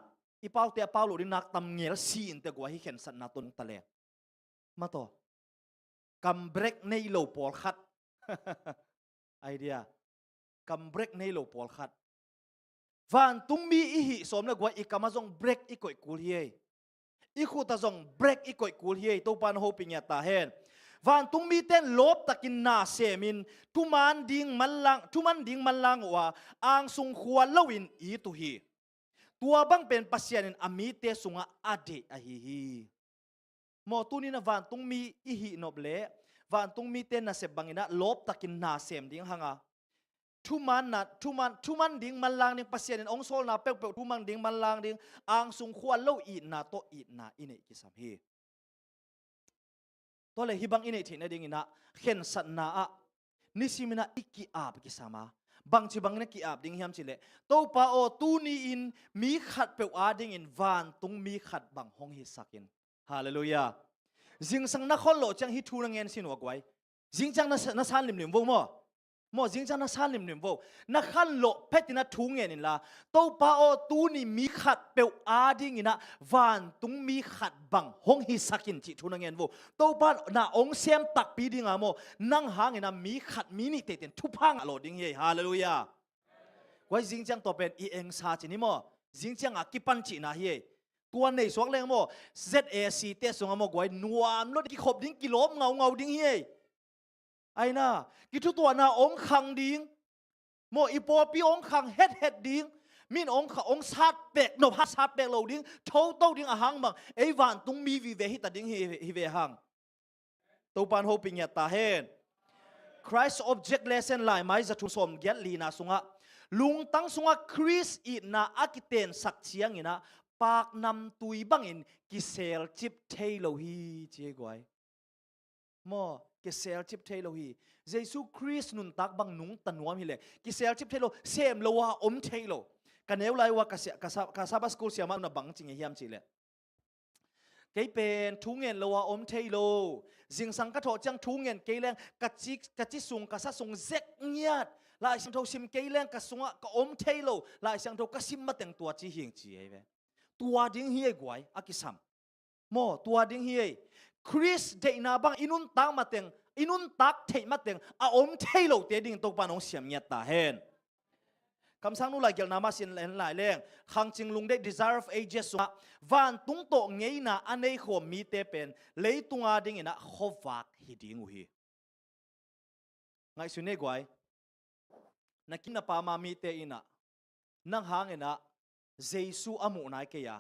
อีเป้าเตะเป้าหลุดนักตำเงียซีนเตกว่าฮิเข็นสันนาตุนตะเลมาต่อกำเบรกในโลปอลขัดไอเดียกำเบรกในโลปอลขัดวันตุงมีอีหิสมเลยว่าอีกำมาจงเบรกอีกอยกูเฮียอีขุตาจงเบรกอีกอยกูเฮียตัวปันโฮปิญญาตาเฮนวันตุงมีเต้นลบตะกินนาเซมินทุมันดิ่งมันลังว่าอ่างสุงขวานลวินอีตุฮีตัวบังเป็นปัสยานินอามีเตสุงะอเดอฮี มอตูนี่นะวันตุงมีอิหินบเลวันตุงมีเต้นนะเสบังอินะลบตะกินนาเสมดิ้งหังอ่ะทุมันดิ้งมันลางดิ้งปัสเซียนองโซลนาเปกทุมันดิ้งมันลางดิ้งอ่างสุงควรเล่าอีนาโตอีนาอินเอกิสามฮีตัวเลยฮิบังอินเอที่นั่นดิ้งอินะเข็นสัตนาอะนิสิมินะอิกิอาบกิสามาบางทีบางนักกีฬาดิ้งยามจิเลโตปาโอตูนีอินมีขัดเปวอาดิ้งอินวานตุงมีขัดบางห้องฮิสักินฮาเลลูยาจิงสังนักคนโลจังฮิทูนังเงินสินวกไว้จิงจังนักสานลิมวมอจิงจังนักสานลิมวนักขันโลเพตินัทูเงินนี่ละโตปาโอตูนีมีขัดเปวอาดิ้งอินะวานตุงมีขัดบางห้องฮิสักินจิทูนังเงินโตปานาองเซียมตักปีดิ้งอะโมนั่งหางอินะมีขัดมีนิเตตินทุพังอโลดิ้งเฮฮาเลลูยาไว้จิงจังตัวเป็นอีเองซาจินิโมจิงจังอากิปันจินะเฮตัวในสวงเลงโม ZAC เตสงโมกไว้นวมรถกี่ขบดิ้งกิโลเงาดิ้งเฮไอ้น่ะกิทุตัวน่ะองคังดิ้งโมอีโปปีองคังเฮ็ดดิ้งมินองซาดเปกนบฮัดซาดเปกโลดิ้งโตดิ้งอาหังบังไอ้วานตุงมีวิเวหิตดิ้งฮิเวหังตัวปานโฮปิงยาตาเฮน Christ object lesson หลายไม้จะทุสมเกียรลีนาสุงะลุงตั้งสุงะคริสอีน่ะอากิเตนสักเชียงอินะปากนำตุยบังอินกิเซลจิบเทโลฮีเจ๊กวยมอกิเซลจิบเทโลฮีเยซูคริสต์นุนตักบังนุงตันวมฮิเลกิเซลจิบเทโลเซมโลวาอมเทโลกันเอวไลว่ากาซาบัสกูลเสียมาบังจริงเฮียมจิเลเกยเป็นทุงเงินโลวาอมเทโลจิงสังกะโถจังทุงเงินเกยแรงกะจิสุงกะซะสุงเซกเงียดลายสังโทซิมเกยแรงกะสุงะกะอมเทโลลายสังโทกะซิมมาแต่งตัวจีเฮียงจีไอเวตัวดิ้งเฮียกวยอากิสัมโมตัวดิ้งเฮียคริสเดนาบังอินุนตักมาเต็งอินุนตักเทมาเต็งอาอมเทโลเตดิ้งตกปานองเสียมเงียตาเฮนคำสั่งนู้นหลายเกี่ยวนามาสินหลายแรงขังจิงลุงได้ desire of ages สุดวันตุงโตเงียนะอันนี้ขวมีเตเป็นเลยตุงอาดิ้งอินะขวักฮิดิ้งอุฮีไงสุนเนกวยนักกินน่ะปามามีเตอินะนั่งหางอินะเยซูอามุนายเกีย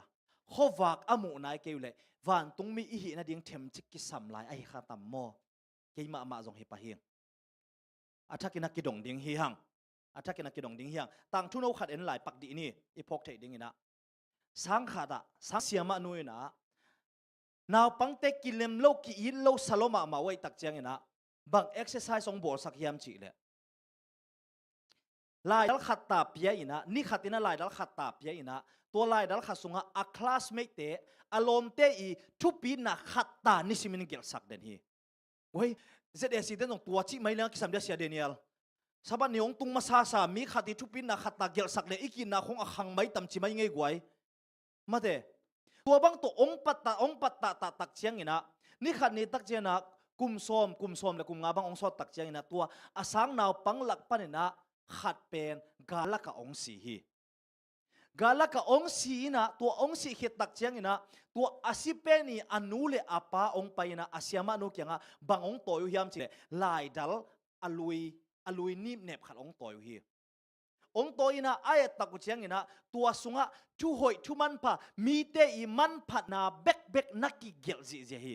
ขวักอามุนายเกียเลยวันตุงมีอิหินะดิ้งเทมจิกิสัมลายไอ้ข้าตัมโมเกี่ยมาจงเฮปะเฮียงอาทักกินักกิดงดิ้งเฮียงอาทักกินักกิดงดิ้งเฮียงต่างทุนเอาขัดเอ็นหลายปักดีนี่อีพกเทดิ้งนะสังขาดะสังเสียมานุยนะนาวปังเตกิเลมโลกิอินโลสโลมาไว้ตักเจียงนะบางเอ็กซ์ไซส์องบอลสักยามจีเลยลายดัลขัดตาเปียอินะนี่ขัดอินะลายดัลขัดตาเปียอินะตัวลายดัลขัดสุงะa classmate เตอารมณ์เตอีทุปีนะขัดตานิสิมินเกลสักเดนฮีเว้ยเจเดสิเดนตรงตัวจิไม่เลี้ยงกิสัมเดียเสียเดนิเอลสบันนิองตุงมาซามีขัดอีทุปีนะขัดตาเกลสักเดอีกินนะคงอังไม่ตำจิไม่เงยกวยมาเดตัวบางตัวองปัตตาตักเชียงอินะนี่ขัดนี่ตักเจียนะกุมซ้อมและกุมงาบางองซอดตักเชียงอินะตัวอาสังนาวปังหลักปันอินะขัดเป็นกาลกะองสีฮีกาลกะองสีนะตัวองสีเขตตักเจียงนะตัวอาศิเปนีอนุเลอาปาองไปนะอาเซียมานุเกียงะบางองตัวอยู่ยามจิเลลายดัลอลุยนิบเนบขัดองตัวอยู่ฮีองตัวนะไอ้ตักเจียงนะตัวสุงะทุหอยทุมันพามีเตอีมันพัดนาเบกนักกิเกลจีฮี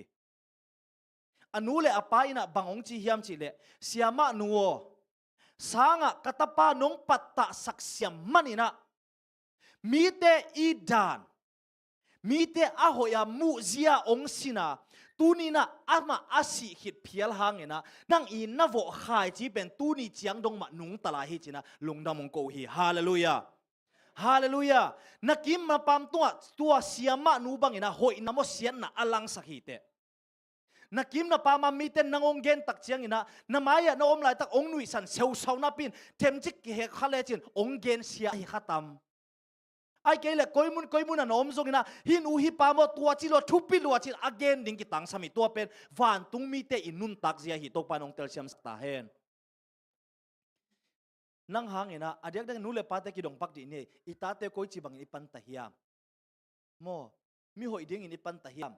อนุเลอาปานะบางองจียามจิเลเสียมานัวsanga katapa nong patta saksiam manina mite idan mite ahoya muzia ongsina tunina ama asi hit phial hangena nang in na vo khai chi ben tuni chiang dong ma nung tala hi china lungdamong ko hi hallelujah nakim ma pam tua siama nu bangina hoi namo sian na alang sakite nakim na pa mamiten nangong gen tak chiang ina namaya na om lai tak ong nui san seu sau na pin temjik ki he khale chin ong gen sia hi khatam ai ke le koimun na om zong ina hin u hi pa mo tua chi lo thupi lo chi again ding ki tang sami tua pen van tung mi te inun tak zia hi tok panong tel siam sta hen nang hang ina adyak dang nu le pa te ki dong pak di ni ita te koi chi bang ipan ta hiam mo mi hoi ding in ipan ta hiam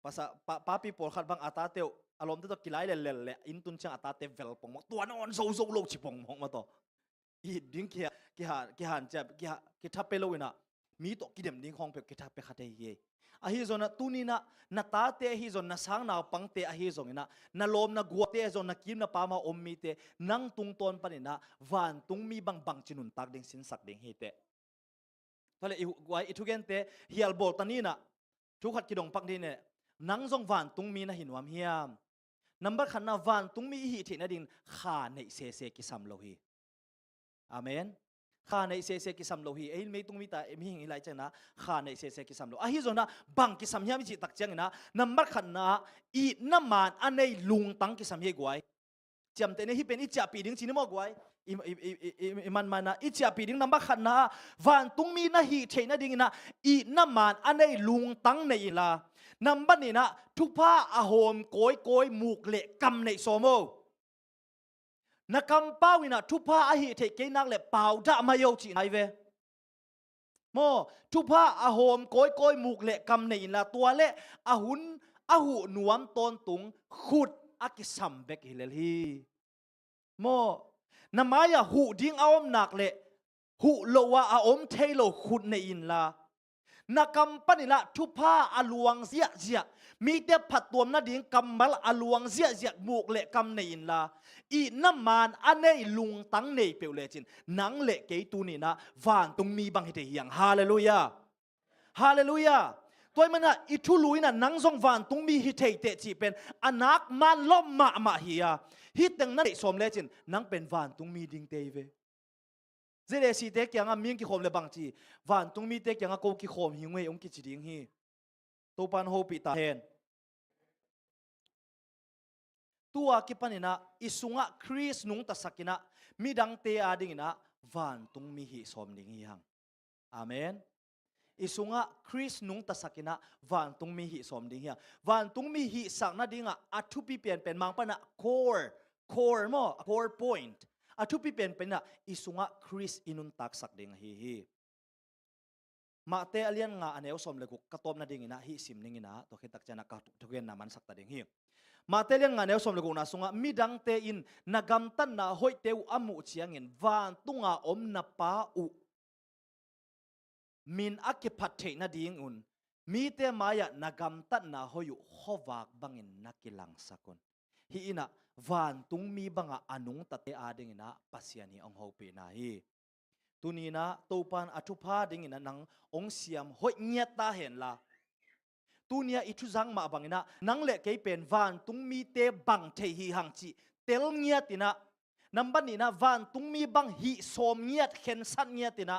pasal papi por khat bang atateu alom te to kilai le intun chang atate vel pong tua non zo lo chi pong mong ma to i ding ki han cha ki thape lo ina มีตกิเดมดิ้งของเปกทับเปขัดเฮอะฮิซอนตุนีนะนาตาเตฮิซอนนาสังนาปังเตอะฮิซอนนะนาลมนากัวเตซอนนากิมนาปามาอมมีเตนังตุงตอนปะนี่นะวันตุงมีบังจินุนตักเด้งสินสักเด้งเฮเตทะเลไว้อิทุเกนเตเฮียลโบตันนี่นะทุกขัดกิดงปักดีเนี่ยนังซองวันตุงมีนะหินวามเฮียมนับบัดขันนาวันตุงมีหิทินะดินขาในเซกิซัมโลฮีอาเมนข้าในเซกิซัมโลฮีไม่ตุงมีแต่มีหิงอะไรจังนะข้าในเซกิซัมโลอะฮิโซนะบังกิซัมเฮียมิจิตักจังนะนับบัดขันนะอีน้ำมันอันในลุงตังกิซัมเฮียกวยจำแต่เนี่ยที่เป็นอิจฉาปีดิ้งชินมอกไว้มันนะอิจฉาปีดิ้งนับบัดขันนะวันตุงมีนะหิเทนะดิ้งนะอีน้ำมันอันในลุงตังในละนับบัดนี่นะทุกผ้าอาโหมโกยมูกเละกำในโซโมนักกำป้าวินะทุพาอาหิเทเกนักเล็บเปล่าจะมาโยจีไอเวโมทุพาอาโหมโกยมุกเละกำในอินละตัวเละอาหุนอาหูนวมตนตุงขุดอากิสัมเบกฮิเลลีโมนามายาหูดิ้งเอาอมหนักเละหูโลวาอาอมเทโลขุดในอินละนักกำปั้นนี่ละทุพาอาลวงเสียมีแต่ผัดตัวนั่นดิ้งกำมัลอาลวงเสียมุกเละกำในอินละอีน้ำมันอันในลุงตั้งในเปลวเลจินนังเละเกยตูนี่นะวานตรงมีบางเหตุอย่างฮาเลลูยาฮาเลลูยาตัวมันนะอิทุลุยนะนังทรงวานตรงมีเหตุเตจีเป็นอนักมันล้อมมาเฮียฮิตดังนั้นสมเลจินนังเป็นวานตรงมีดิ้งเตยเวเจเลสีเตกยังอามีนกิโคมเลบางจีวานตรงมีเตกยังอาโกกิโคมหิงเวองกิจิดิ้งฮีตัวปันโฮปิตาเฮนตัวกิปันนะอิสุงะคริสนุงตัสักินะมีดังเตอาดิงนะวันตุงมีหิสมดิงยังอาเมนอิสุงะคริสนุงตัสักินะวันตุงมีหิสมดิงยังวันตุงมีหิสักนะดิงะอัทุปิเปลี่ยนเป็นมังปะนะ core มั้ง core point อัทุปิเปลี่ยนเป็นนะอิสุงะคริสอินุนตักสักดิงฮีมาเตอเลียนงาอันเอวสมเลยกุกระตบนะดิงนะฮิสิมดิงนะตัวคิดตักจะนักทุกเย็นนามันสักตาดิงฮีมาเตเลียนงานเอวสมเลกุนาสุงะมีดังเตอินนากำตันนาหอยเตวอามุเชียงเงินวานตุงาอมนาปาอุมินอักเกพัดเทนาดิงอุนมีเตมายะนากำตันนาหอยขวากบังเงินนักกิลังสักคนฮีอินะวานตุงมีบังอานุงตัดเตอาดิงนะปัสยานีองหูปีนาฮีตุนีนะตูปันอัตุพาดิงนะนังองเสียมหอยเงียตาเห็นละตูเนียอิทุจังมาบังนะนังเล็กเกยเป็นวานตุงมีเตบังเทฮีหังจีเตลเงียตินะนับบัดนี้นะวานตุงมีบังฮิโสมเงียดเข็นสันเงียตินะ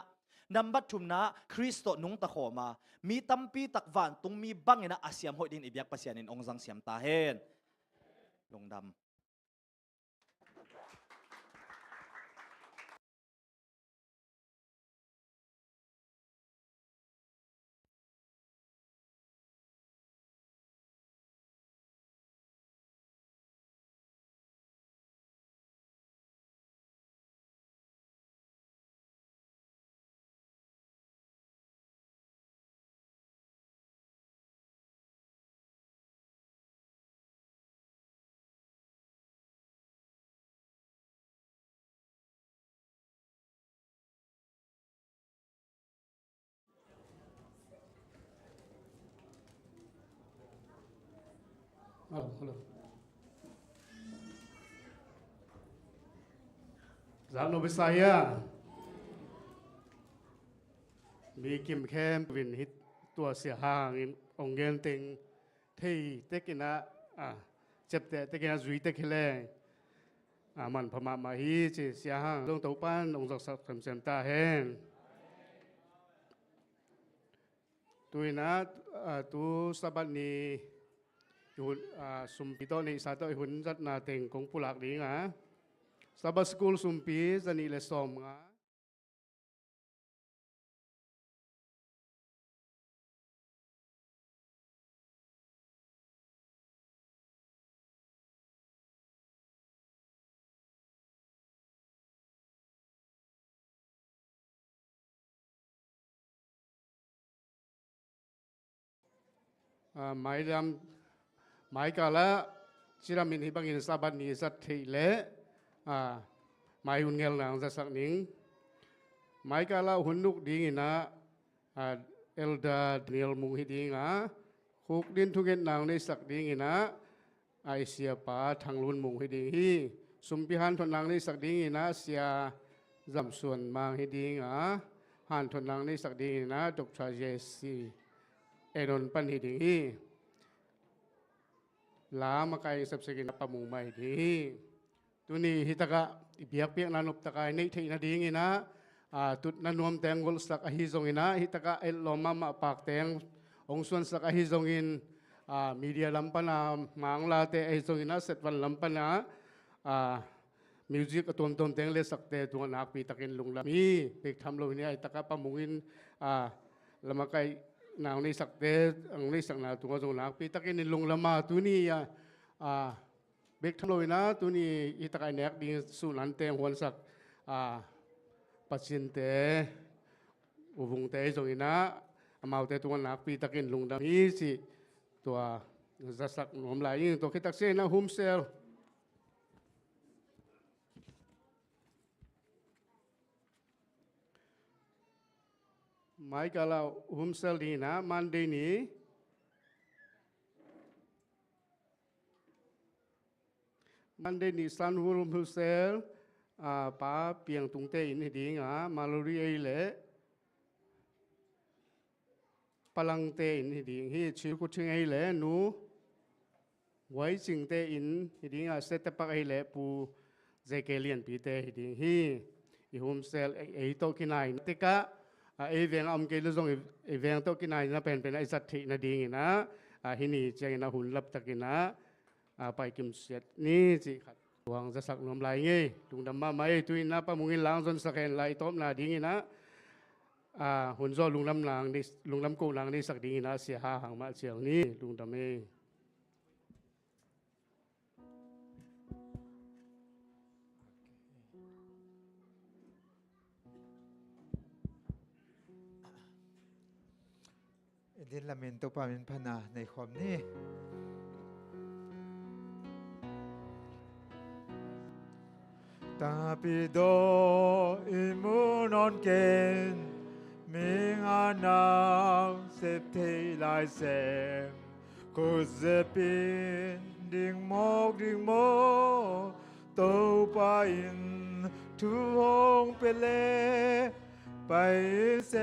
นับบัดทุมนะคริสโตนุงตะขอมามีตัมปีตักวานตุงมีบังนะอาเซียมหอยดินอิบยักปัสยานินองจังเสียมตาเฮนลงดำHello. Zalo Bisaya. Mi kim kem win hit tua sia hang in ongen ting thei tekina chepte tekina zui tekile. Man phama ma hi chi sia hang long tau pan ong sak sak tham sem ta hen. Tuina tu sabat ni hun sumpi to ni sa to hun zat na teng kong pulak ding Sabah school sumpi zani le som nga mai kala chiramin hibangin sabat ni zat theile mai hun ngel nang za sak ning mai kala hun nuk ding ina เอลดาเนียลมุงฮิดิงคุกดินทุกเกนนางในสักดิงนะไอเสียปาทางลุนมุงฮิดิงฮีสุมพิหันทนนางในสักดิงนะเสียจำส่วนมางฮิดิงหันทนนางในสักดิงนะดอกชาเจซีเอรอนปันฮิดิงฮีลามาไกสับสกินปะมุงไม่ดีตัวนี้ฮิตกะเบียกเปียกนันอุปตะกายในที่นาดีงี้นะตุดนันนวมแตงวลสักอหิจงอินะฮิตกะเอลลอมาปากแตงองส่วนสักอหิจงอินมีเดียลำปนามังลาเตอหิจงอินะเสร็จวันลำปนามิวสิกตัวแตงเลสักเตตัวนักปีตะกินลุงละมีเด็กทำโลนี้ฮิตกะปะมุงอินละมาไกนางนี่สักเตอังนี่สักนาตัวจงนักปีตะกินลุงละมาตัวนี้เบกทำโลนะตัวนี้อิตะไกเนกดีสุนันเตงหวนสักปัจจินเตอุบงเตจงอินะมาเอาเตตัวนักปีตะกินลุงดามีสิตัวจะสักหนอมลายยิ่งตัวคิดตักเซนะโฮมเซลหมายก็เราโฮมเซลดีนะมันดีนี้มันได้นิสันฮูลมุเซลป้าเปียงตุงเตอินดีงมาลรีเอเลพลังเตอินดีงฮีชิวกุชิงเอเลนูไว้จิงเตอินดีงเซตปักเอเลปูเจเกเลียนปีเตดีงฮีอีโฮมเซลเอโตกินายติกะเอเวงอมเกลซงเอเวงโตกินายนะเป็นไอสัตถินะดีงนะฮินีเจนะหุ่นลับตะกินะไปกิมเสียนี่สิครับหวังจะสักนมลายงี้ลุงดำมาไม่ตุยนะปะมุงินล้างจนสักเห็นลายต้มนาดิ้งนะหุ่นโซลุงลำนางนี่ลุงลำกูนางนี่สักดิ้งนะเสียหาหางมาเสียงนี้ลุงดำเองดินละเมนตัวปามินพนาในคอมนี้ตาปิโดอิมูนอนเกนมิงอานาเซปเทลายเซมกุเซปินดิ่งโมตัวปาอินทุหงเปเลไปเซ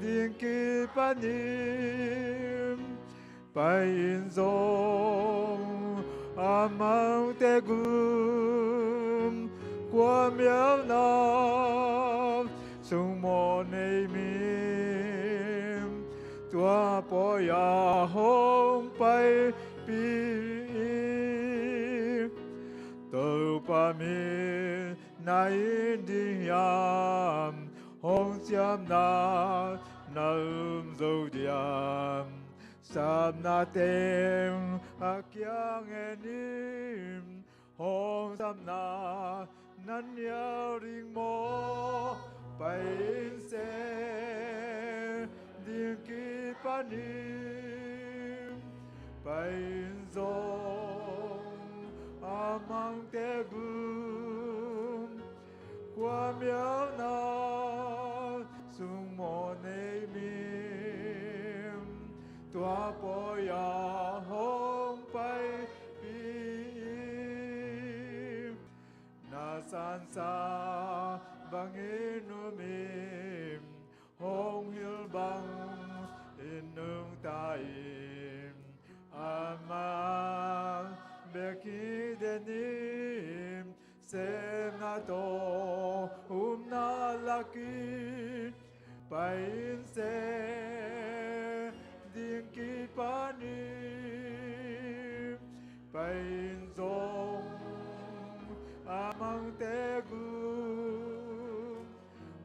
ดิ่งกีปานิมไปอินโซอามังเตกุมความยาวนานสุโมเนมิมตัวปอยาหงไปปีตัวปามิในดิยามหงเสียมนาน้ำโซเดียมSamna tem akyang enim hong samna nan ya ring mo pain se ding ki panim pain zong amang te gum kwam yao na sung mo nei miตัวปอยาหงไปปีนาสันสาบังอินุมิมหงหิลบังอินุงตาอิมอามาเบกิเดนิมเซมนาโตนาลักิไปอินเซดิ่งกีปานิไปซงอามังเตกุ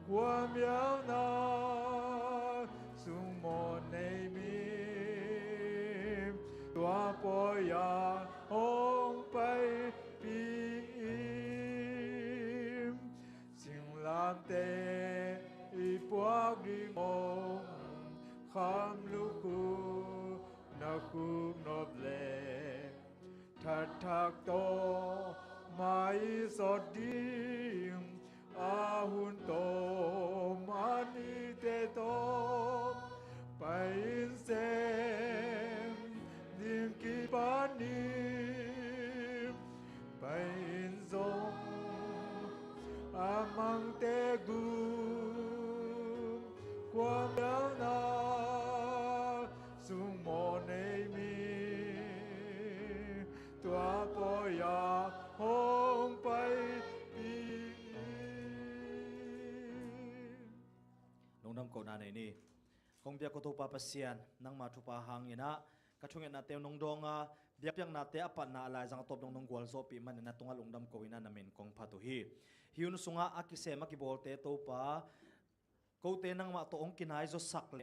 ความยาวนานสุโมเนมิตัวปอยาหงไปปีสิ่งลามเตอีพวกดิมงคำลูกูนักคุกนบเลทัดทักโตไม่สดดิมอาหุนโตมานิเท sem nim ki panim pai in zong amang te gum quam đau na sung mo nei mi tua po ya hong pai pi ลงน้ำโกนาในนี่คงเบียกตุปาปเซียนนังมาทุปาหังยินะกระชงเงินนาเตวนงดงอาเบียบยังนาเตอปันนาลายจังตบนงกวลโซปีมันนาตุงลงน้ำโกวินานามินกงพัตุฮีฮิวนุสุงาอากิเซมากิโบลเตตุปากูเตนังมาตัวองกินายจสักเล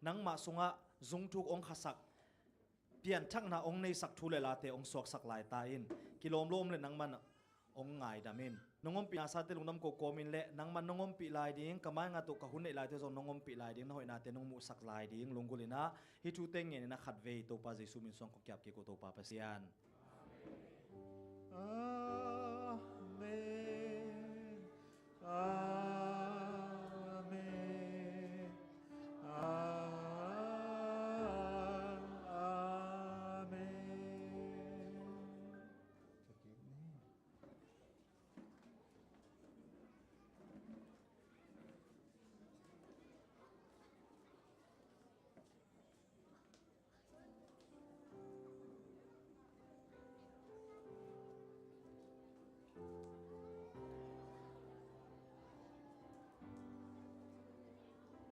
นังมาสุงาจุงทุกองขสักเปลี่ยนชักนาองในสักทุเลลาเตองสวกสักลายตาอินกิโลมลมเลยนังมันองไงดามินนงอมปีอาซาเตลุงน้ำโกโกมินเละนังมันนงอมปีลายดิ้งกะไม้งาตุกะหุ่นในลายเตจงนงอมปีลายดิ้งนหอยนาเตนงมุสักลายดิ้งลงกุลินะฮิทูเตงเงินนะขัดเวตัวปาเจสุมินซองของแก็บเกโกตัวปาเปเซียนอาเมน